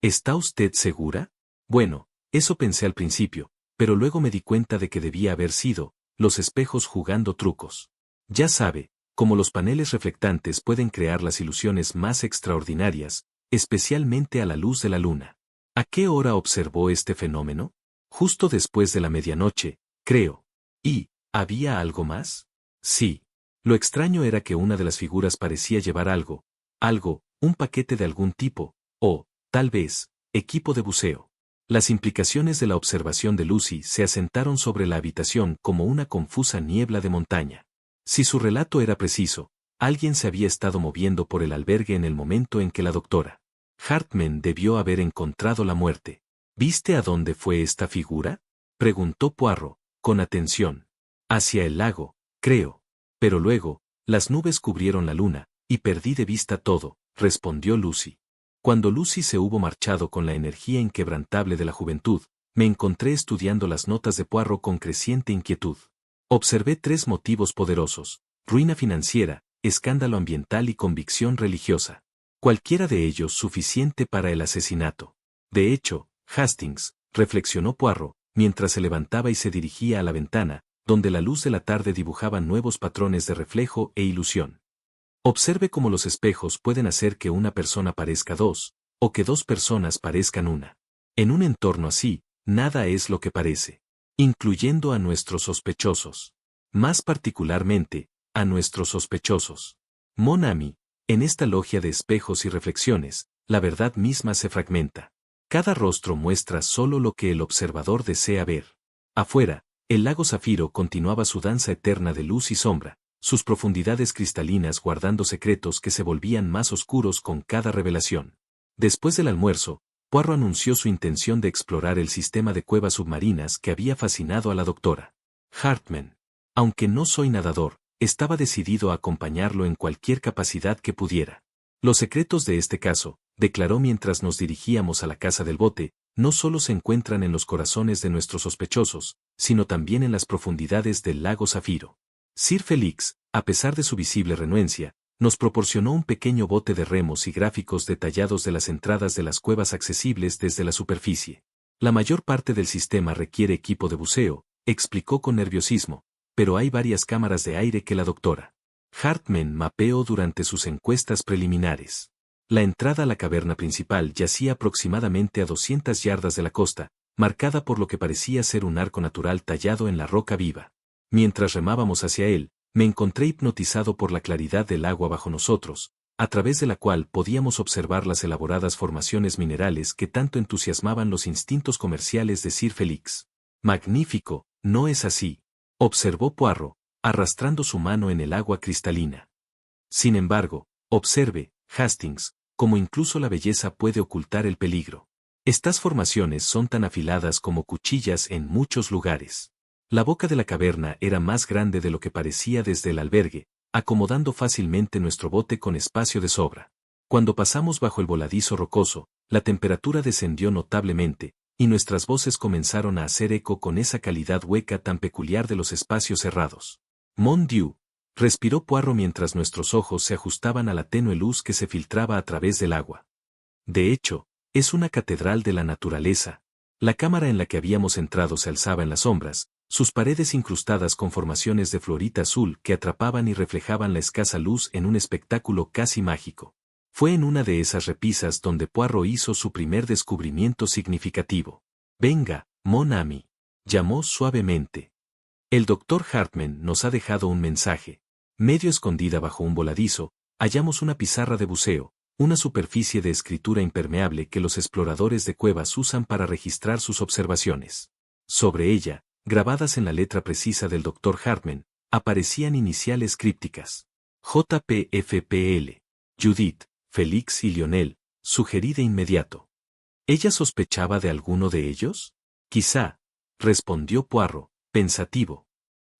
¿Está usted segura? Bueno, eso pensé al principio, pero luego me di cuenta de que debía haber sido los espejos jugando trucos. Ya sabe, como los paneles reflectantes pueden crear las ilusiones más extraordinarias, especialmente a la luz de la luna. ¿A qué hora observó este fenómeno? Justo después de la medianoche, creo. ¿Y había algo más? Sí. Lo extraño era que una de las figuras parecía llevar algo, un paquete de algún tipo, o, tal vez, equipo de buceo. Las implicaciones de la observación de Lucy se asentaron sobre la habitación como una confusa niebla de montaña. Si su relato era preciso, alguien se había estado moviendo por el albergue en el momento en que la doctora Hartman debió haber encontrado la muerte. ¿Viste a dónde fue esta figura? Preguntó Poirot, con atención. Hacia el lago, creo. Pero luego, las nubes cubrieron la luna, y perdí de vista todo, respondió Lucy. Cuando Lucy se hubo marchado con la energía inquebrantable de la juventud, me encontré estudiando las notas de Poirot con creciente inquietud. Observé tres motivos poderosos: ruina financiera, escándalo ambiental y convicción religiosa. Cualquiera de ellos suficiente para el asesinato. De hecho, Hastings, reflexionó Poirot, mientras se levantaba y se dirigía a la ventana, donde la luz de la tarde dibujaba nuevos patrones de reflejo e ilusión. Observe cómo los espejos pueden hacer que una persona parezca dos, o que dos personas parezcan una. En un entorno así, nada es lo que parece, incluyendo a nuestros sospechosos. Más particularmente, a nuestros sospechosos. Mon ami, en esta logia de espejos y reflexiones, la verdad misma se fragmenta. Cada rostro muestra solo lo que el observador desea ver. Afuera, El lago Zafiro continuaba su danza eterna de luz y sombra, sus profundidades cristalinas guardando secretos que se volvían más oscuros con cada revelación. Después del almuerzo, Poirot anunció su intención de explorar el sistema de cuevas submarinas que había fascinado a la doctora Hartman. Aunque no soy nadador, estaba decidido a acompañarlo en cualquier capacidad que pudiera. Los secretos de este caso, declaró mientras nos dirigíamos a la casa del bote, no solo se encuentran en los corazones de nuestros sospechosos, sino también en las profundidades del lago Zafiro. Sir Felix, a pesar de su visible renuencia, nos proporcionó un pequeño bote de remos y gráficos detallados de las entradas de las cuevas accesibles desde la superficie. La mayor parte del sistema requiere equipo de buceo, explicó con nerviosismo, pero hay varias cámaras de aire que la doctora Hartman mapeó durante sus encuestas preliminares. La entrada a la caverna principal yacía aproximadamente a 200 yardas de la costa, marcada por lo que parecía ser un arco natural tallado en la roca viva. Mientras remábamos hacia él, me encontré hipnotizado por la claridad del agua bajo nosotros, a través de la cual podíamos observar las elaboradas formaciones minerales que tanto entusiasmaban los instintos comerciales de Sir Felix. Magnífico, ¿no es así?, observó Poirot, arrastrando su mano en el agua cristalina. Sin embargo, observe, Hastings, cómo incluso la belleza puede ocultar el peligro. Estas formaciones son tan afiladas como cuchillas en muchos lugares. La boca de la caverna era más grande de lo que parecía desde el albergue, acomodando fácilmente nuestro bote con espacio de sobra. Cuando pasamos bajo el voladizo rocoso, la temperatura descendió notablemente, y nuestras voces comenzaron a hacer eco con esa calidad hueca tan peculiar de los espacios cerrados. Mon Dieu, respiró Poirot mientras nuestros ojos se ajustaban a la tenue luz que se filtraba a través del agua. De hecho, es una catedral de la naturaleza. La cámara en la que habíamos entrado se alzaba en las sombras, sus paredes incrustadas con formaciones de fluorita azul que atrapaban y reflejaban la escasa luz en un espectáculo casi mágico. Fue en una de esas repisas donde Poirot hizo su primer descubrimiento significativo. Venga, mon ami, llamó suavemente. El doctor Hartman nos ha dejado un mensaje. Medio escondida bajo un voladizo, hallamos una pizarra de buceo, una superficie de escritura impermeable que los exploradores de cuevas usan para registrar sus observaciones. Sobre ella, grabadas en la letra precisa del doctor Hartman, aparecían iniciales crípticas. JPFPL. Judith, Félix y Lionel, sugerí de inmediato. ¿Ella sospechaba de alguno de ellos? Quizá, respondió Poirot, pensativo.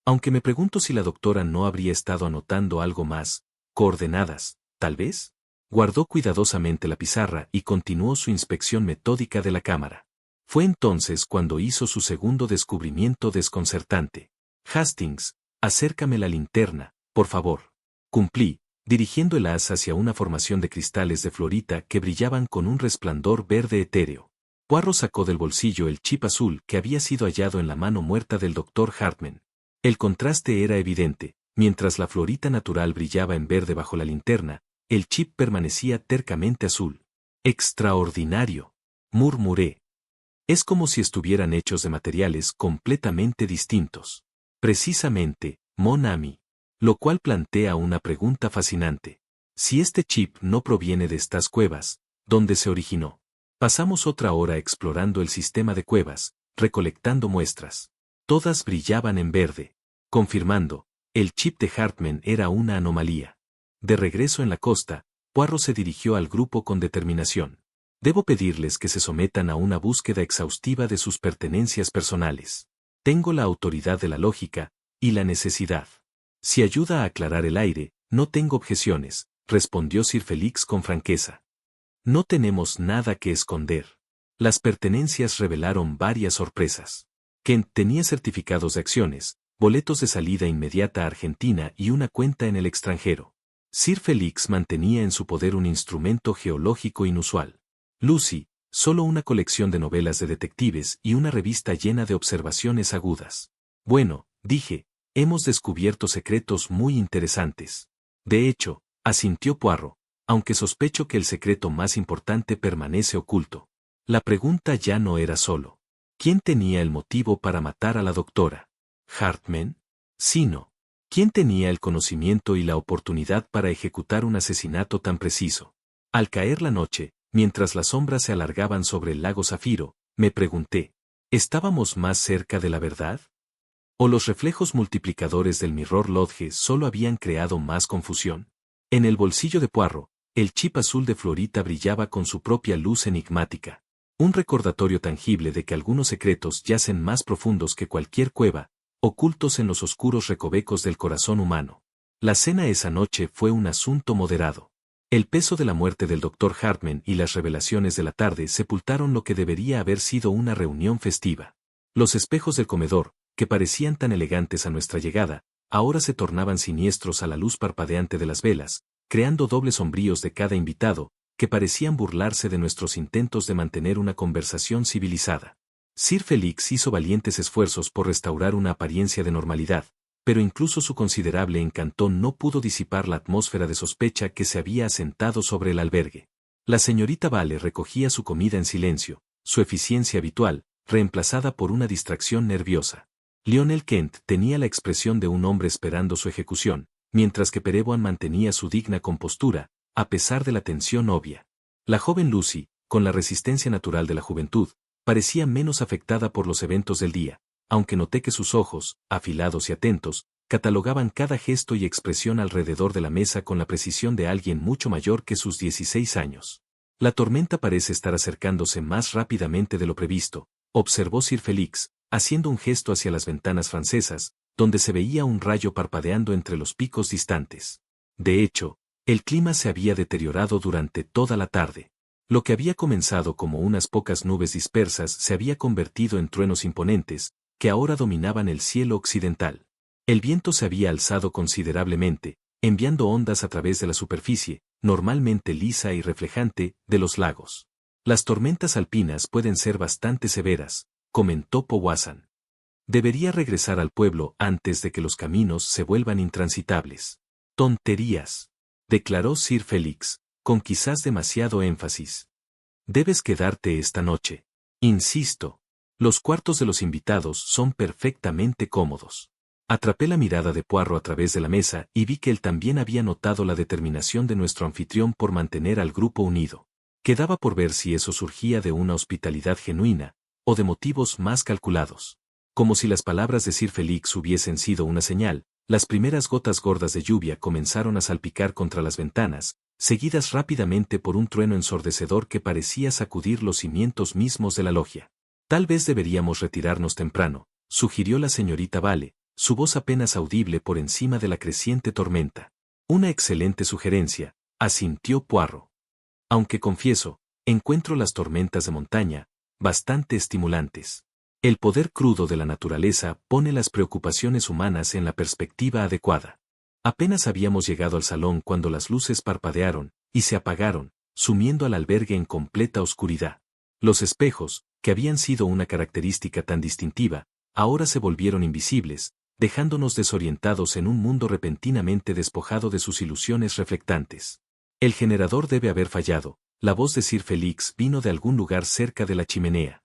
Aunque me pregunto si la doctora no habría estado anotando algo más, coordenadas, tal vez. Guardó cuidadosamente la pizarra y continuó su inspección metódica de la cámara. Fue entonces cuando hizo su segundo descubrimiento desconcertante. Hastings, acércame la linterna, por favor. Cumplí, dirigiendo el haz hacia una formación de cristales de fluorita que brillaban con un resplandor verde etéreo. Poirot sacó del bolsillo el chip azul que había sido hallado en la mano muerta del doctor Hartman. El contraste era evidente, mientras la fluorita natural brillaba en verde bajo la linterna, el chip permanecía tercamente azul. Extraordinario, murmuré. Es como si estuvieran hechos de materiales completamente distintos. Precisamente, mon ami. Lo cual plantea una pregunta fascinante. Si este chip no proviene de estas cuevas, ¿dónde se originó? Pasamos otra hora explorando el sistema de cuevas, recolectando muestras. Todas brillaban en verde, confirmando, el chip de Hartman era una anomalía. De regreso en la costa, Poirot se dirigió al grupo con determinación. Debo pedirles que se sometan a una búsqueda exhaustiva de sus pertenencias personales. Tengo la autoridad de la lógica, y la necesidad. Si ayuda a aclarar el aire, no tengo objeciones, respondió Sir Felix con franqueza. No tenemos nada que esconder. Las pertenencias revelaron varias sorpresas. Kent tenía certificados de acciones, boletos de salida inmediata a Argentina y una cuenta en el extranjero. Sir Felix mantenía en su poder un instrumento geológico inusual. Lucy, solo una colección de novelas de detectives y una revista llena de observaciones agudas. Bueno, dije, hemos descubierto secretos muy interesantes. De hecho, asintió Poirot, aunque sospecho que el secreto más importante permanece oculto. La pregunta ya no era solo, ¿quién tenía el motivo para matar a la doctora Hartman? Sino, ¿quién tenía el conocimiento y la oportunidad para ejecutar un asesinato tan preciso? Al caer la noche, mientras las sombras se alargaban sobre el lago Zafiro, me pregunté, ¿estábamos más cerca de la verdad? ¿O los reflejos multiplicadores del Mirror Lodge solo habían creado más confusión? En el bolsillo de Poirot, el chip azul de Florita brillaba con su propia luz enigmática. Un recordatorio tangible de que algunos secretos yacen más profundos que cualquier cueva, ocultos en los oscuros recovecos del corazón humano. La cena esa noche fue un asunto moderado. El peso de la muerte del Dr. Hartman y las revelaciones de la tarde sepultaron lo que debería haber sido una reunión festiva. Los espejos del comedor, que parecían tan elegantes a nuestra llegada, ahora se tornaban siniestros a la luz parpadeante de las velas, creando dobles sombríos de cada invitado, que parecían burlarse de nuestros intentos de mantener una conversación civilizada. Sir Felix hizo valientes esfuerzos por restaurar una apariencia de normalidad, pero incluso su considerable encanto no pudo disipar la atmósfera de sospecha que se había asentado sobre el albergue. La señorita Vale recogía su comida en silencio, su eficiencia habitual, reemplazada por una distracción nerviosa. Lionel Kent tenía la expresión de un hombre esperando su ejecución, mientras que Perevoan mantenía su digna compostura, a pesar de la tensión obvia. La joven Lucy, con la resistencia natural de la juventud, parecía menos afectada por los eventos del día, aunque noté que sus ojos, afilados y atentos, catalogaban cada gesto y expresión alrededor de la mesa con la precisión de alguien mucho mayor que sus 16 años. La tormenta parece estar acercándose más rápidamente de lo previsto, observó Sir Felix, haciendo un gesto hacia las ventanas francesas, donde se veía un rayo parpadeando entre los picos distantes. De hecho, el clima se había deteriorado durante toda la tarde. Lo que había comenzado como unas pocas nubes dispersas se había convertido en truenos imponentes, que ahora dominaban el cielo occidental. El viento se había alzado considerablemente, enviando ondas a través de la superficie, normalmente lisa y reflejante, de los lagos. Las tormentas alpinas pueden ser bastante severas, comentó Powassan. Debería regresar al pueblo antes de que los caminos se vuelvan intransitables. Tonterías, declaró Sir Felix, con quizás demasiado énfasis. Debes quedarte esta noche. Insisto. Los cuartos de los invitados son perfectamente cómodos. Atrapé la mirada de Poirot a través de la mesa y vi que él también había notado la determinación de nuestro anfitrión por mantener al grupo unido. Quedaba por ver si eso surgía de una hospitalidad genuina, o de motivos más calculados. Como si las palabras de Sir Felix hubiesen sido una señal, las primeras gotas gordas de lluvia comenzaron a salpicar contra las ventanas, seguidas rápidamente por un trueno ensordecedor que parecía sacudir los cimientos mismos de la logia. Tal vez deberíamos retirarnos temprano, sugirió la señorita Vale, su voz apenas audible por encima de la creciente tormenta. Una excelente sugerencia, asintió Poirot. Aunque confieso, encuentro las tormentas de montaña bastante estimulantes. El poder crudo de la naturaleza pone las preocupaciones humanas en la perspectiva adecuada. Apenas habíamos llegado al salón cuando las luces parpadearon y se apagaron, sumiendo al albergue en completa oscuridad. Los espejos, que habían sido una característica tan distintiva, ahora se volvieron invisibles, dejándonos desorientados en un mundo repentinamente despojado de sus ilusiones reflectantes. El generador debe haber fallado, la voz de Sir Felix vino de algún lugar cerca de la chimenea.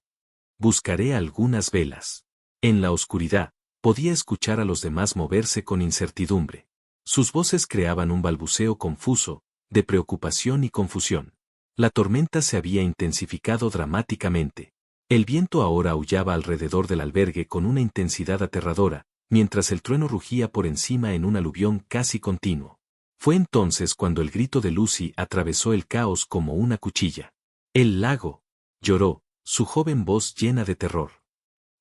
Buscaré algunas velas. En la oscuridad, podía escuchar a los demás moverse con incertidumbre. Sus voces creaban un balbuceo confuso, de preocupación y confusión. La tormenta se había intensificado dramáticamente. El viento ahora aullaba alrededor del albergue con una intensidad aterradora, mientras el trueno rugía por encima en un aluvión casi continuo. Fue entonces cuando el grito de Lucy atravesó el caos como una cuchilla. «¡El lago!», lloró, su joven voz llena de terror.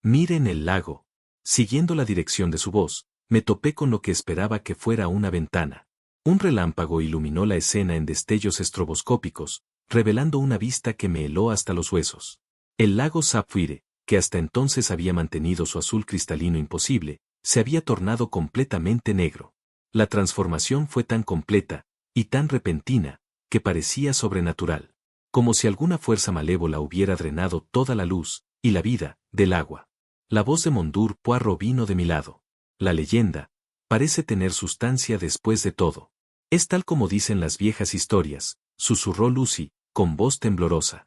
«Miren el lago». Siguiendo la dirección de su voz, me topé con lo que esperaba que fuera una ventana. Un relámpago iluminó la escena en destellos estroboscópicos, revelando una vista que me heló hasta los huesos. El lago Sapphire, que hasta entonces había mantenido su azul cristalino imposible, se había tornado completamente negro. La transformación fue tan completa, y tan repentina, que parecía sobrenatural. Como si alguna fuerza malévola hubiera drenado toda la luz, y la vida, del agua. La voz de Mondor Poirot vino de mi lado. La leyenda parece tener sustancia después de todo. Es tal como dicen las viejas historias, susurró Lucy, con voz temblorosa.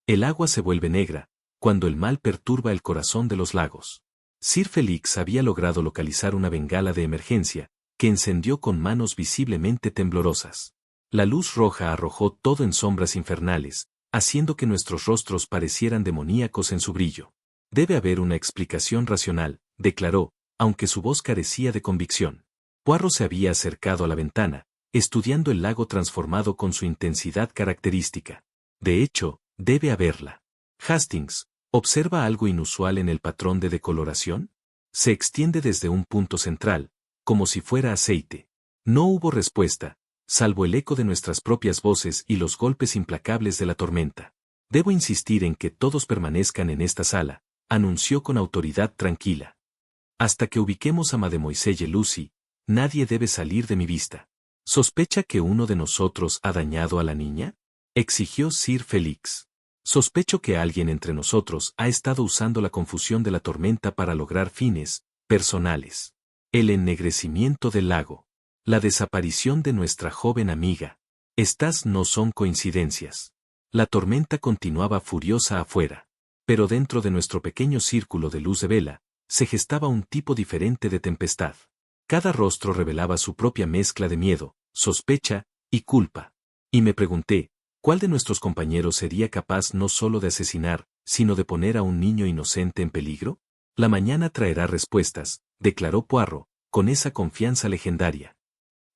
El agua se vuelve negra, cuando el mal perturba el corazón de los lagos. Sir Felix había logrado localizar una bengala de emergencia, que encendió con manos visiblemente temblorosas. La luz roja arrojó todo en sombras infernales, haciendo que nuestros rostros parecieran demoníacos en su brillo. Debe haber una explicación racional, declaró, aunque su voz carecía de convicción. Poirot se había acercado a la ventana, estudiando el lago transformado con su intensidad característica. De hecho, debe haberla. Hastings, ¿observa algo inusual en el patrón de decoloración? Se extiende desde un punto central, como si fuera aceite. No hubo respuesta, salvo el eco de nuestras propias voces y los golpes implacables de la tormenta. Debo insistir en que todos permanezcan en esta sala, anunció con autoridad tranquila. Hasta que ubiquemos a Mademoiselle Lucy, nadie debe salir de mi vista. ¿Sospecha que uno de nosotros ha dañado a la niña?, exigió Sir Félix. Sospecho que alguien entre nosotros ha estado usando la confusión de la tormenta para lograr fines personales. El ennegrecimiento del lago. La desaparición de nuestra joven amiga. Estas no son coincidencias. La tormenta continuaba furiosa afuera. Pero dentro de nuestro pequeño círculo de luz de vela, se gestaba un tipo diferente de tempestad. Cada rostro revelaba su propia mezcla de miedo, sospecha y culpa. Y me pregunté, ¿cuál de nuestros compañeros sería capaz no solo de asesinar, sino de poner a un niño inocente en peligro? La mañana traerá respuestas, declaró Poirot, con esa confianza legendaria.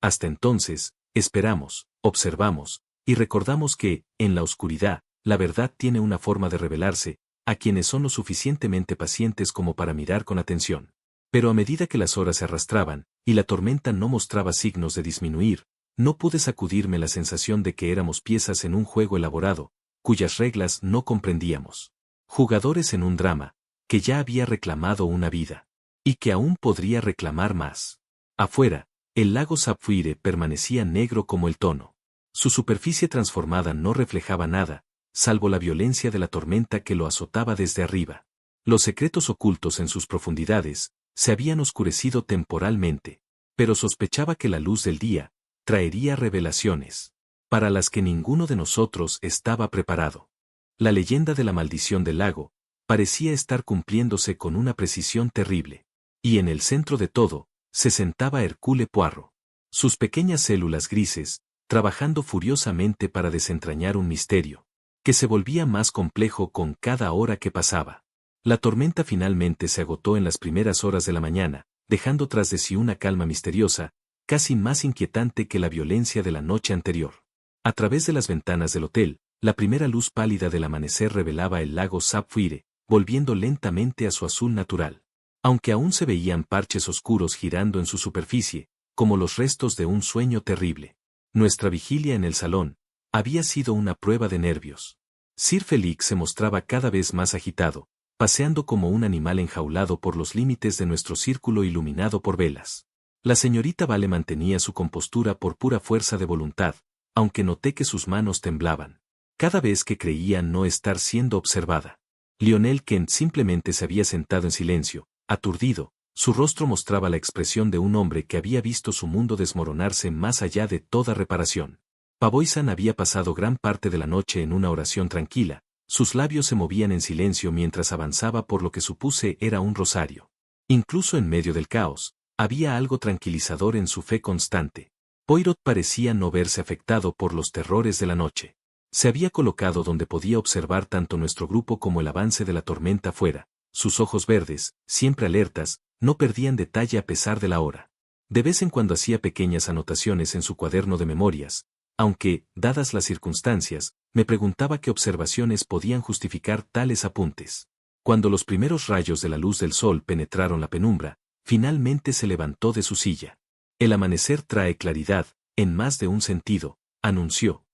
Hasta entonces, esperamos, observamos, y recordamos que, en la oscuridad, la verdad tiene una forma de revelarse, a quienes son lo suficientemente pacientes como para mirar con atención. Pero a medida que las horas se arrastraban, y la tormenta no mostraba signos de disminuir, no pude sacudirme la sensación de que éramos piezas en un juego elaborado, cuyas reglas no comprendíamos. Jugadores en un drama, que ya había reclamado una vida, y que aún podría reclamar más. Afuera, el lago Sapphire permanecía negro como el tono. Su superficie transformada no reflejaba nada, salvo la violencia de la tormenta que lo azotaba desde arriba. Los secretos ocultos en sus profundidades se habían oscurecido temporalmente, pero sospechaba que la luz del día traería revelaciones, para las que ninguno de nosotros estaba preparado. La leyenda de la maldición del lago parecía estar cumpliéndose con una precisión terrible. Y en el centro de todo, se sentaba Hercule Poirot. Sus pequeñas células grises, trabajando furiosamente para desentrañar un misterio, que se volvía más complejo con cada hora que pasaba. La tormenta finalmente se agotó en las primeras horas de la mañana, dejando tras de sí una calma misteriosa, casi más inquietante que la violencia de la noche anterior. A través de las ventanas del hotel, la primera luz pálida del amanecer revelaba el lago Sapphire, volviendo lentamente a su azul natural. Aunque aún se veían parches oscuros girando en su superficie, como los restos de un sueño terrible. Nuestra vigilia en el salón había sido una prueba de nervios. Sir Félix se mostraba cada vez más agitado, paseando como un animal enjaulado por los límites de nuestro círculo iluminado por velas. La señorita Vale mantenía su compostura por pura fuerza de voluntad, aunque noté que sus manos temblaban. Cada vez que creía no estar siendo observada. Lionel Kent simplemente se había sentado en silencio, aturdido. Su rostro mostraba la expresión de un hombre que había visto su mundo desmoronarse más allá de toda reparación. Pavoisan había pasado gran parte de la noche en una oración tranquila, sus labios se movían en silencio mientras avanzaba por lo que supuse era un rosario. Incluso en medio del caos, había algo tranquilizador en su fe constante. Poirot parecía no verse afectado por los terrores de la noche. Se había colocado donde podía observar tanto nuestro grupo como el avance de la tormenta fuera. Sus ojos verdes, siempre alertas, no perdían detalle a pesar de la hora. De vez en cuando hacía pequeñas anotaciones en su cuaderno de memorias, aunque, dadas las circunstancias, me preguntaba qué observaciones podían justificar tales apuntes. Cuando los primeros rayos de la luz del sol penetraron la penumbra, finalmente se levantó de su silla. El amanecer trae claridad, en más de un sentido, anunció.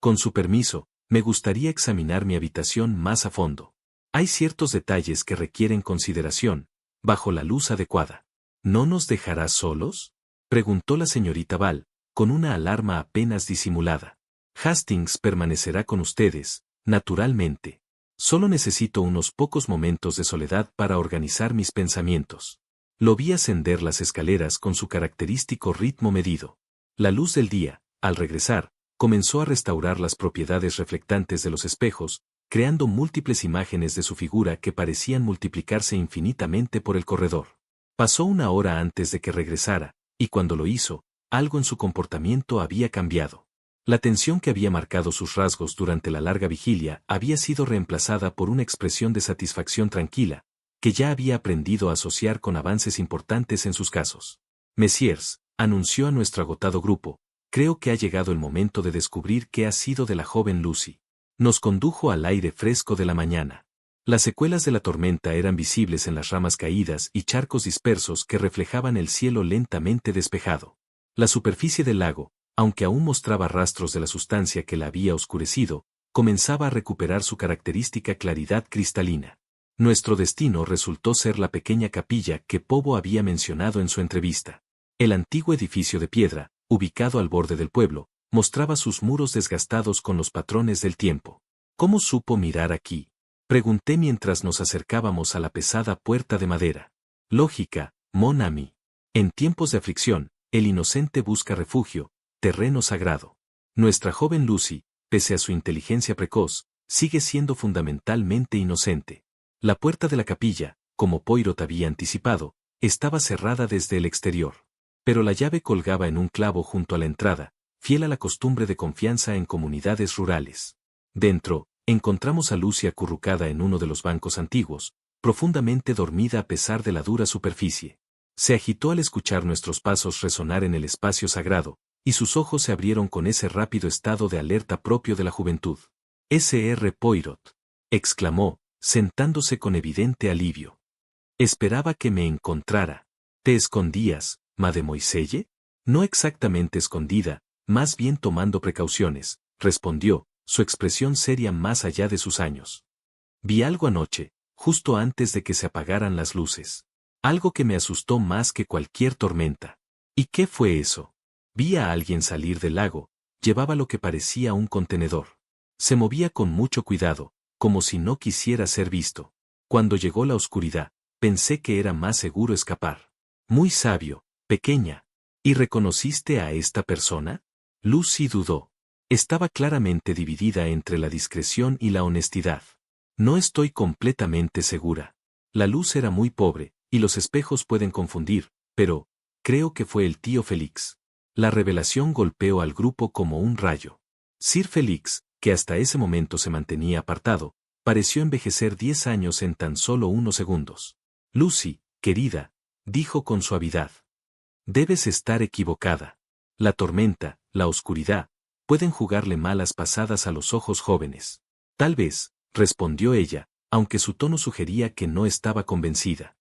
Con su permiso, me gustaría examinar mi habitación más a fondo. Hay ciertos detalles que requieren consideración, bajo la luz adecuada. ¿No nos dejarás solos?, preguntó la señorita Val, con una alarma apenas disimulada. Hastings permanecerá con ustedes, naturalmente. Solo necesito unos pocos momentos de soledad para organizar mis pensamientos. Lo vi ascender las escaleras con su característico ritmo medido. La luz del día, al regresar, comenzó a restaurar las propiedades reflectantes de los espejos, creando múltiples imágenes de su figura que parecían multiplicarse infinitamente por el corredor. Pasó una hora antes de que regresara, y cuando lo hizo, algo en su comportamiento había cambiado. La tensión que había marcado sus rasgos durante la larga vigilia había sido reemplazada por una expresión de satisfacción tranquila, que ya había aprendido a asociar con avances importantes en sus casos. Messieurs, anunció a nuestro agotado grupo, creo que ha llegado el momento de descubrir qué ha sido de la joven Lucy. Nos condujo al aire fresco de la mañana. Las secuelas de la tormenta eran visibles en las ramas caídas y charcos dispersos que reflejaban el cielo lentamente despejado. La superficie del lago, aunque aún mostraba rastros de la sustancia que la había oscurecido, comenzaba a recuperar su característica claridad cristalina. Nuestro destino resultó ser la pequeña capilla que Pobo había mencionado en su entrevista. El antiguo edificio de piedra, ubicado al borde del pueblo, mostraba sus muros desgastados con los patrones del tiempo. ¿Cómo supo mirar aquí? Pregunté mientras nos acercábamos a la pesada puerta de madera. Lógica, mon ami. En tiempos de aflicción, el inocente busca refugio, terreno sagrado. Nuestra joven Lucy, pese a su inteligencia precoz, sigue siendo fundamentalmente inocente. La puerta de la capilla, como Poirot había anticipado, estaba cerrada desde el exterior. Pero la llave colgaba en un clavo junto a la entrada, fiel a la costumbre de confianza en comunidades rurales. Dentro, encontramos a Lucy acurrucada en uno de los bancos antiguos, profundamente dormida a pesar de la dura superficie. Se agitó al escuchar nuestros pasos resonar en el espacio sagrado, y sus ojos se abrieron con ese rápido estado de alerta propio de la juventud. «Sr. Poirot», exclamó, sentándose con evidente alivio. «Esperaba que me encontrara. ¿Te escondías, mademoiselle?» «No exactamente escondida, más bien tomando precauciones», respondió, su expresión seria más allá de sus años. «Vi algo anoche, justo antes de que se apagaran las luces. Algo que me asustó más que cualquier tormenta». «¿Y qué fue eso?» «Vi a alguien salir del lago, llevaba lo que parecía un contenedor. Se movía con mucho cuidado, como si no quisiera ser visto. Cuando llegó la oscuridad, pensé que era más seguro escapar». «Muy sabio, pequeña. ¿Y reconociste a esta persona?» Lucy dudó. Estaba claramente dividida entre la discreción y la honestidad. «No estoy completamente segura. La luz era muy pobre, y los espejos pueden confundir, pero creo que fue el tío Félix». La revelación golpeó al grupo como un rayo. Sir Félix, que hasta ese momento se mantenía apartado, pareció envejecer 10 años en tan solo unos segundos. «Lucy, querida», dijo con suavidad. «Debes estar equivocada. La tormenta, la oscuridad, pueden jugarle malas pasadas a los ojos jóvenes». «Tal vez», respondió ella, aunque su tono sugería que no estaba convencida.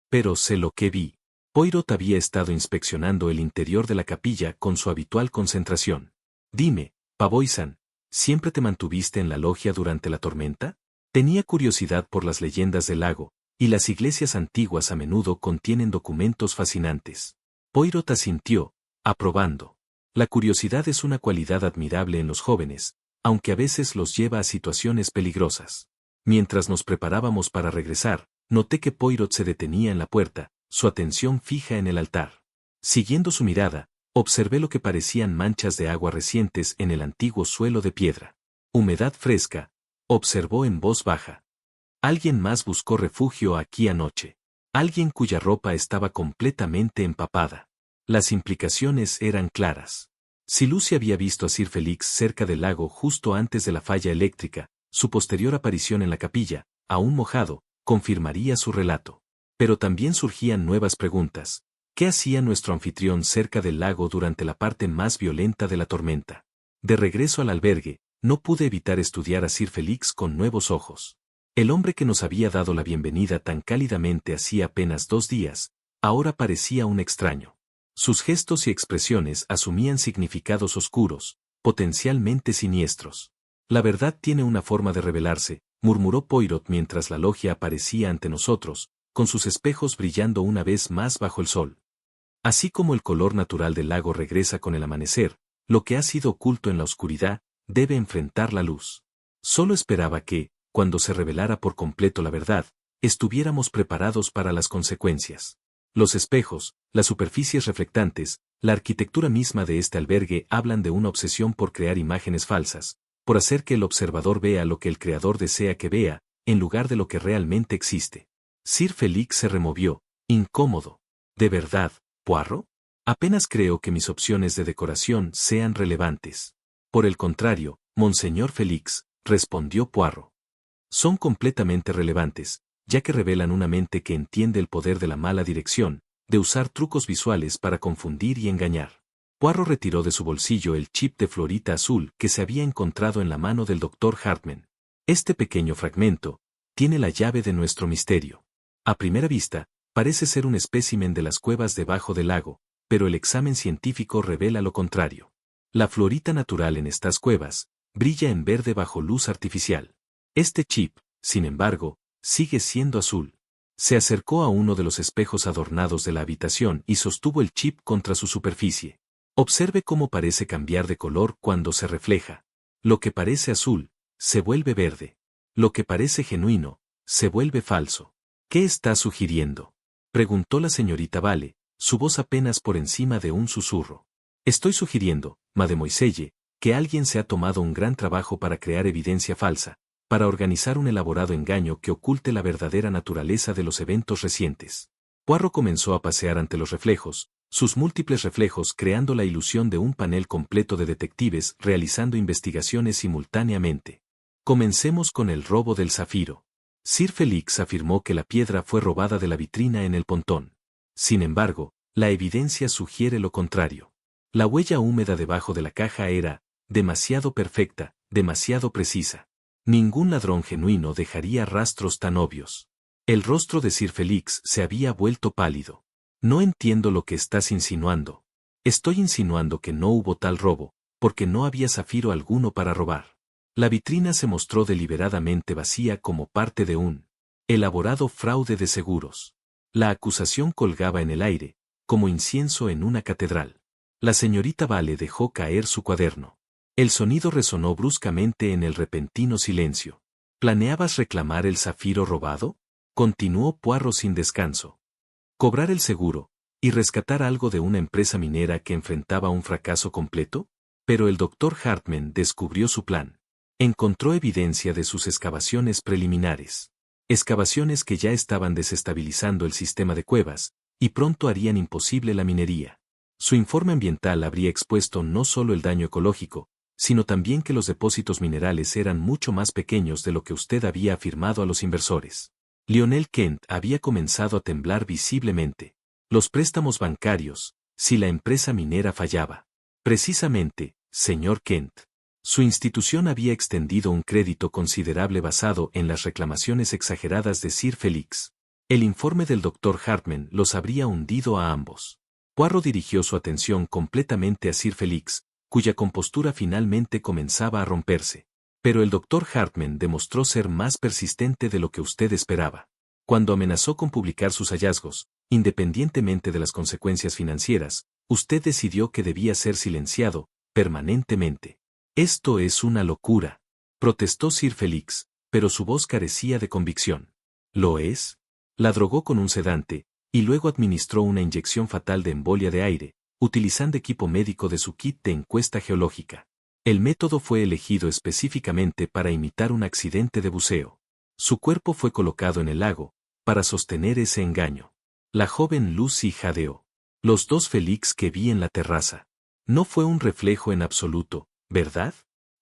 «Pero sé lo que vi». Poirot había estado inspeccionando el interior de la capilla con su habitual concentración. «Dime, Pavoisan, ¿siempre te mantuviste en la logia durante la tormenta?» Tenía curiosidad por las leyendas del lago, y las iglesias antiguas a menudo contienen documentos fascinantes. Poirot asintió, aprobando. La curiosidad es una cualidad admirable en los jóvenes, aunque a veces los lleva a situaciones peligrosas. Mientras nos preparábamos para regresar, noté que Poirot se detenía en la puerta, su atención fija en el altar. Siguiendo su mirada, observé lo que parecían manchas de agua recientes en el antiguo suelo de piedra. «Humedad fresca», observó en voz baja. «Alguien más buscó refugio aquí anoche. Alguien cuya ropa estaba completamente empapada». Las implicaciones eran claras. Si Lucy había visto a Sir Félix cerca del lago justo antes de la falla eléctrica, su posterior aparición en la capilla, aún mojado, confirmaría su relato. Pero también surgían nuevas preguntas. ¿Qué hacía nuestro anfitrión cerca del lago durante la parte más violenta de la tormenta? De regreso al albergue, no pude evitar estudiar a Sir Félix con nuevos ojos. El hombre que nos había dado la bienvenida tan cálidamente hacía apenas 2 días, ahora parecía un extraño. Sus gestos y expresiones asumían significados oscuros, potencialmente siniestros. «La verdad tiene una forma de revelarse», murmuró Poirot mientras la logia aparecía ante nosotros, con sus espejos brillando una vez más bajo el sol. «Así como el color natural del lago regresa con el amanecer, lo que ha sido oculto en la oscuridad, debe enfrentar la luz». Solo esperaba que, cuando se revelara por completo la verdad, estuviéramos preparados para las consecuencias. Los espejos, las superficies reflectantes, la arquitectura misma de este albergue hablan de una obsesión por crear imágenes falsas, por hacer que el observador vea lo que el creador desea que vea, en lugar de lo que realmente existe. Sir Félix se removió, incómodo. «¿De verdad, Poirot? Apenas creo que mis opciones de decoración sean relevantes». «Por el contrario, Monseñor Félix», respondió Poirot. «Son completamente relevantes, ya que revelan una mente que entiende el poder de la mala dirección, de usar trucos visuales para confundir y engañar. Poirot retiró de su bolsillo el chip de fluorita azul que se había encontrado en la mano del Dr. Hartman. Este pequeño fragmento tiene la llave de nuestro misterio. A primera vista, parece ser un espécimen de las cuevas debajo del lago, pero el examen científico revela lo contrario. La fluorita natural en estas cuevas brilla en verde bajo luz artificial. Este chip, sin embargo, sigue siendo azul. Se acercó a uno de los espejos adornados de la habitación y sostuvo el chip contra su superficie. Observe cómo parece cambiar de color cuando se refleja. Lo que parece azul, se vuelve verde. Lo que parece genuino, se vuelve falso. ¿Qué está sugiriendo?, preguntó la señorita Vale, su voz apenas por encima de un susurro. Estoy sugiriendo, mademoiselle, que alguien se ha tomado un gran trabajo para crear evidencia falsa, para organizar un elaborado engaño que oculte la verdadera naturaleza de los eventos recientes. Poirot comenzó a pasear ante los reflejos, sus múltiples reflejos creando la ilusión de un panel completo de detectives realizando investigaciones simultáneamente. Comencemos con el robo del zafiro. Sir Felix afirmó que la piedra fue robada de la vitrina en el pontón. Sin embargo, la evidencia sugiere lo contrario. La huella húmeda debajo de la caja era demasiado perfecta, demasiado precisa. Ningún ladrón genuino dejaría rastros tan obvios. El rostro de Sir Felix se había vuelto pálido. No entiendo lo que estás insinuando. Estoy insinuando que no hubo tal robo, porque no había zafiro alguno para robar. La vitrina se mostró deliberadamente vacía como parte de un elaborado fraude de seguros. La acusación colgaba en el aire, como incienso en una catedral. La señorita Vale dejó caer su cuaderno. El sonido resonó bruscamente en el repentino silencio. ¿Planeabas reclamar el zafiro robado?, continuó Poirot sin descanso. ¿Cobrar el seguro y rescatar algo de una empresa minera que enfrentaba un fracaso completo? Pero el Dr. Hartman descubrió su plan. Encontró evidencia de sus excavaciones preliminares. Excavaciones que ya estaban desestabilizando el sistema de cuevas, y pronto harían imposible la minería. Su informe ambiental habría expuesto no solo el daño ecológico, sino también que los depósitos minerales eran mucho más pequeños de lo que usted había afirmado a los inversores. Lionel Kent había comenzado a temblar visiblemente. Los préstamos bancarios, si la empresa minera fallaba. Precisamente, señor Kent. Su institución había extendido un crédito considerable basado en las reclamaciones exageradas de Sir Felix. El informe del Dr. Hartman los habría hundido a ambos. Poirot dirigió su atención completamente a Sir Felix, cuya compostura finalmente comenzaba a romperse. Pero el Dr. Hartman demostró ser más persistente de lo que usted esperaba. Cuando amenazó con publicar sus hallazgos, independientemente de las consecuencias financieras, usted decidió que debía ser silenciado, permanentemente. Esto es una locura, protestó Sir Felix, pero su voz carecía de convicción. ¿Lo es? La drogó con un sedante, y luego administró una inyección fatal de embolia de aire, utilizando equipo médico de su kit de encuesta geológica. El método fue elegido específicamente para imitar un accidente de buceo. Su cuerpo fue colocado en el lago, para sostener ese engaño. La joven Lucy jadeó. Los dos Felix que vi en la terraza. No fue un reflejo en absoluto, ¿verdad?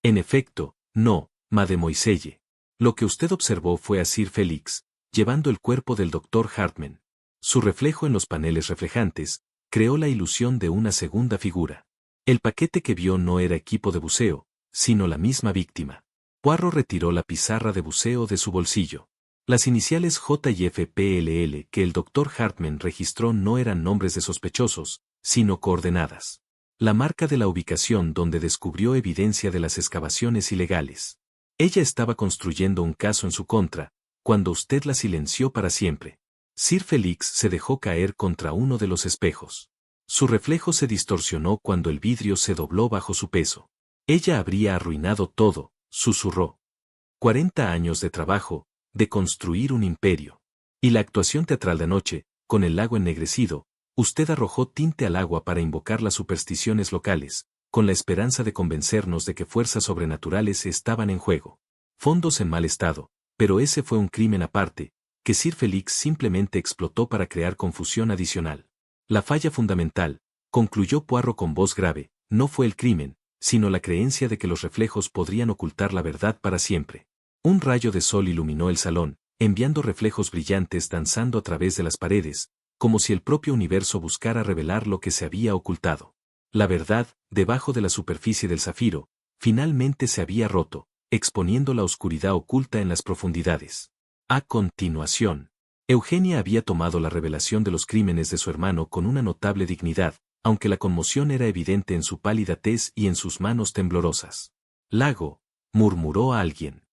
En efecto, no, mademoiselle. Lo que usted observó fue a Sir Felix, llevando el cuerpo del Dr. Hartman. Su reflejo en los paneles reflejantes creó la ilusión de una segunda figura. El paquete que vio no era equipo de buceo, sino la misma víctima. Poirot retiró la pizarra de buceo de su bolsillo. Las iniciales J y F P L L que el Dr. Hartman registró no eran nombres de sospechosos, sino coordenadas. La marca de la ubicación donde descubrió evidencia de las excavaciones ilegales. Ella estaba construyendo un caso en su contra, cuando usted la silenció para siempre. Sir Felix se dejó caer contra uno de los espejos. Su reflejo se distorsionó cuando el vidrio se dobló bajo su peso. Ella habría arruinado todo, susurró. 40 años de trabajo, de construir un imperio. Y la actuación teatral de anoche, con el lago ennegrecido, usted arrojó tinte al agua para invocar las supersticiones locales, con la esperanza de convencernos de que fuerzas sobrenaturales estaban en juego. Fondos en mal estado, pero ese fue un crimen aparte, que Sir Felix simplemente explotó para crear confusión adicional. La falla fundamental, concluyó Poirot con voz grave, no fue el crimen, sino la creencia de que los reflejos podrían ocultar la verdad para siempre. Un rayo de sol iluminó el salón, enviando reflejos brillantes danzando a través de las paredes, como si el propio universo buscara revelar lo que se había ocultado. La verdad, debajo de la superficie del zafiro, finalmente se había roto, exponiendo la oscuridad oculta en las profundidades. A continuación, Eugenia había tomado la revelación de los crímenes de su hermano con una notable dignidad, aunque la conmoción era evidente en su pálida tez y en sus manos temblorosas. Lago, murmuró a alguien.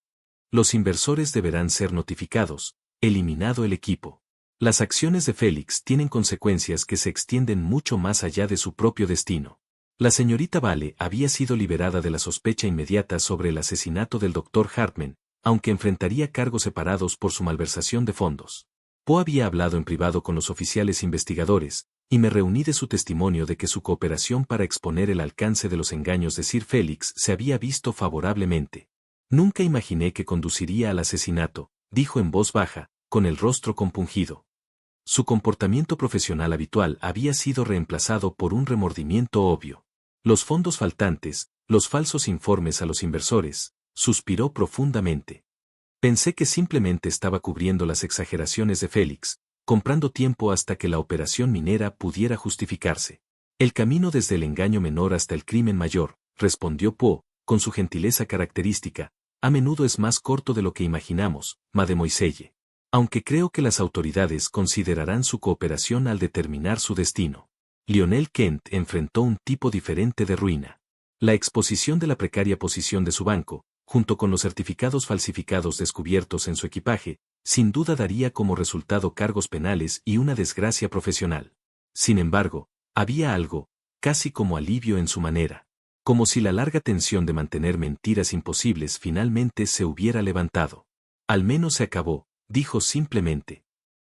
Los inversores deberán ser notificados, eliminado el equipo. Las acciones de Félix tienen consecuencias que se extienden mucho más allá de su propio destino. La señorita Vale había sido liberada de la sospecha inmediata sobre el asesinato del Dr. Hartman, aunque enfrentaría cargos separados por su malversación de fondos. Poe había hablado en privado con los oficiales investigadores, y me reuní de su testimonio de que su cooperación para exponer el alcance de los engaños de Sir Félix se había visto favorablemente. Nunca imaginé que conduciría al asesinato, dijo en voz baja, con el rostro compungido. Su comportamiento profesional habitual había sido reemplazado por un remordimiento obvio. Los fondos faltantes, los falsos informes a los inversores, suspiró profundamente. Pensé que simplemente estaba cubriendo las exageraciones de Félix, comprando tiempo hasta que la operación minera pudiera justificarse. El camino desde el engaño menor hasta el crimen mayor, respondió Poe, con su gentileza característica, a menudo es más corto de lo que imaginamos, mademoiselle. Aunque creo que las autoridades considerarán su cooperación al determinar su destino. Lionel Kent enfrentó un tipo diferente de ruina. La exposición de la precaria posición de su banco, junto con los certificados falsificados descubiertos en su equipaje, sin duda daría como resultado cargos penales y una desgracia profesional. Sin embargo, había algo, casi como alivio en su manera. Como si la larga tensión de mantener mentiras imposibles finalmente se hubiera levantado. Al menos se acabó, dijo simplemente.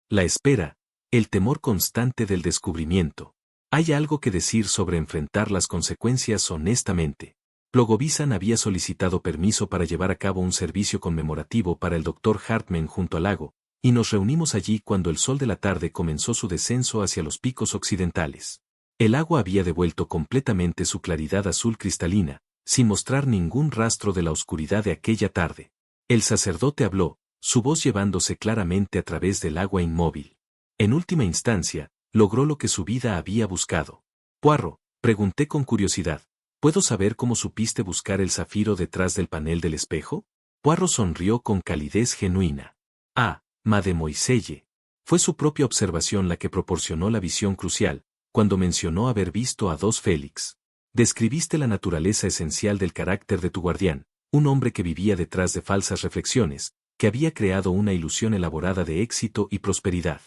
La espera, el temor constante del descubrimiento. Hay algo que decir sobre enfrentar las consecuencias honestamente. Plogovisan había solicitado permiso para llevar a cabo un servicio conmemorativo para el Dr. Hartman junto al lago, y nos reunimos allí cuando el sol de la tarde comenzó su descenso hacia los picos occidentales. El agua había devuelto completamente su claridad azul cristalina, sin mostrar ningún rastro de la oscuridad de aquella tarde. El sacerdote habló, su voz llevándose claramente a través del agua inmóvil. En última instancia, logró lo que su vida había buscado. Poirot, pregunté con curiosidad, ¿puedo saber cómo supiste buscar el zafiro detrás del panel del espejo? Poirot sonrió con calidez genuina. Ah, mademoiselle. Fue su propia observación la que proporcionó la visión crucial, cuando mencionó haber visto a dos Félix. Describiste la naturaleza esencial del carácter de tu guardián, un hombre que vivía detrás de falsas reflexiones, que había creado una ilusión elaborada de éxito y prosperidad.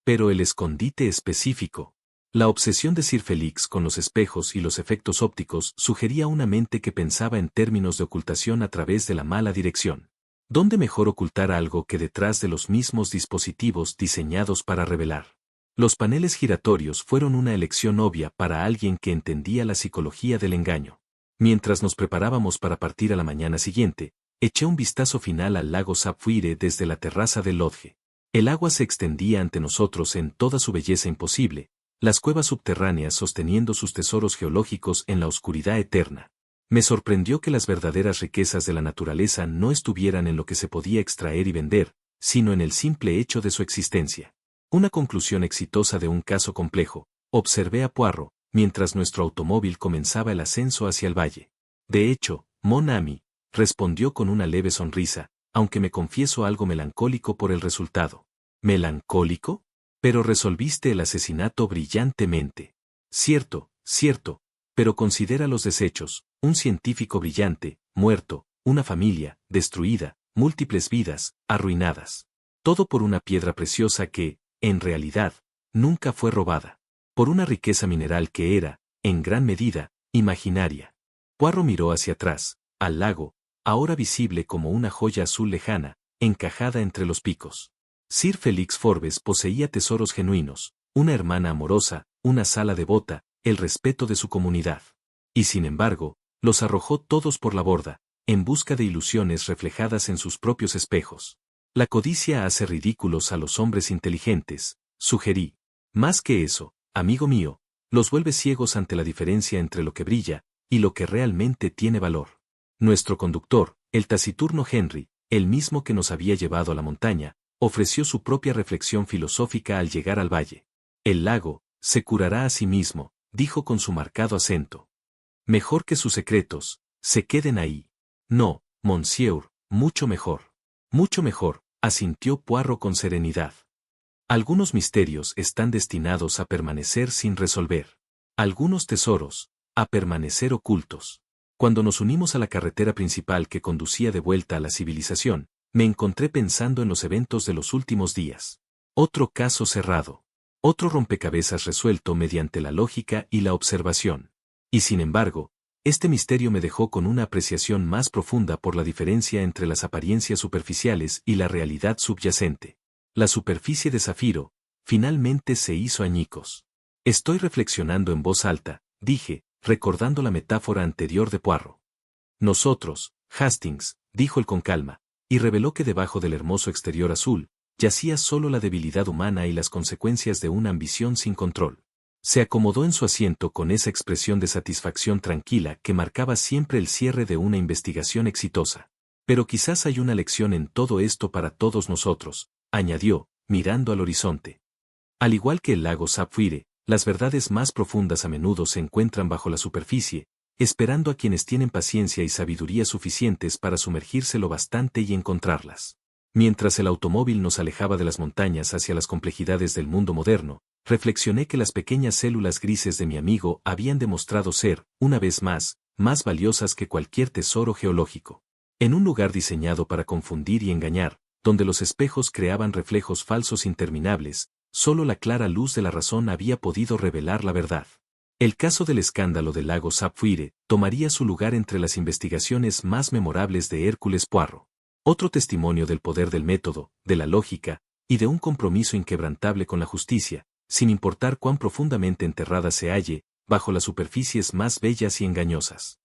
Pero el escondite específico. La obsesión de Sir Félix con los espejos y los efectos ópticos sugería una mente que pensaba en términos de ocultación a través de la mala dirección. ¿Dónde mejor ocultar algo que detrás de los mismos dispositivos diseñados para revelar? Los paneles giratorios fueron una elección obvia para alguien que entendía la psicología del engaño. Mientras nos preparábamos para partir a la mañana siguiente, eché un vistazo final al lago Sapphire desde la terraza del lodge. El agua se extendía ante nosotros en toda su belleza imposible, las cuevas subterráneas sosteniendo sus tesoros geológicos en la oscuridad eterna. Me sorprendió que las verdaderas riquezas de la naturaleza no estuvieran en lo que se podía extraer y vender, sino en el simple hecho de su existencia. Una conclusión exitosa de un caso complejo, observé a Poirot, mientras nuestro automóvil comenzaba el ascenso hacia el valle. De hecho, mon ami, respondió con una leve sonrisa, aunque me confieso algo melancólico por el resultado. ¿Melancólico? Pero resolviste el asesinato brillantemente. Cierto, cierto, pero considera los desechos, un científico brillante, muerto, una familia, destruida, múltiples vidas, arruinadas. Todo por una piedra preciosa que, en realidad, nunca fue robada. Por una riqueza mineral que era, en gran medida, imaginaria. Poirot miró hacia atrás, al lago, ahora visible como una joya azul lejana, encajada entre los picos. Sir Félix Forbes poseía tesoros genuinos, una hermana amorosa, una sala devota, el respeto de su comunidad. Y sin embargo, los arrojó todos por la borda, en busca de ilusiones reflejadas en sus propios espejos. La codicia hace ridículos a los hombres inteligentes, sugerí. Más que eso, amigo mío, los vuelve ciegos ante la diferencia entre lo que brilla y lo que realmente tiene valor. Nuestro conductor, el taciturno Henry, el mismo que nos había llevado a la montaña, ofreció su propia reflexión filosófica al llegar al valle. El lago se curará a sí mismo, dijo con su marcado acento. Mejor que sus secretos se queden ahí. No, monsieur, mucho mejor. Mucho mejor, asintió Poirot con serenidad. Algunos misterios están destinados a permanecer sin resolver. Algunos tesoros, a permanecer ocultos. Cuando nos unimos a la carretera principal que conducía de vuelta a la civilización, me encontré pensando en los eventos de los últimos días. Otro caso cerrado. Otro rompecabezas resuelto mediante la lógica y la observación. Y sin embargo, este misterio me dejó con una apreciación más profunda por la diferencia entre las apariencias superficiales y la realidad subyacente. La superficie de zafiro, finalmente se hizo añicos. Estoy reflexionando en voz alta, dije, recordando la metáfora anterior de Poirot. Nosotros, Hastings, dijo él con calma, y reveló que debajo del hermoso exterior azul, yacía solo la debilidad humana y las consecuencias de una ambición sin control. Se acomodó en su asiento con esa expresión de satisfacción tranquila que marcaba siempre el cierre de una investigación exitosa. Pero quizás hay una lección en todo esto para todos nosotros, añadió, mirando al horizonte. Al igual que el lago Sapphire, las verdades más profundas a menudo se encuentran bajo la superficie, esperando a quienes tienen paciencia y sabiduría suficientes para sumergirse lo bastante y encontrarlas. Mientras el automóvil nos alejaba de las montañas hacia las complejidades del mundo moderno, reflexioné que las pequeñas células grises de mi amigo habían demostrado ser, una vez más valiosas que cualquier tesoro geológico. En un lugar diseñado para confundir y engañar, donde los espejos creaban reflejos falsos interminables, solo la clara luz de la razón había podido revelar la verdad. El caso del escándalo del lago Sapphire tomaría su lugar entre las investigaciones más memorables de Hércules Poirot. Otro testimonio del poder del método, de la lógica, y de un compromiso inquebrantable con la justicia, sin importar cuán profundamente enterrada se halle, bajo las superficies más bellas y engañosas.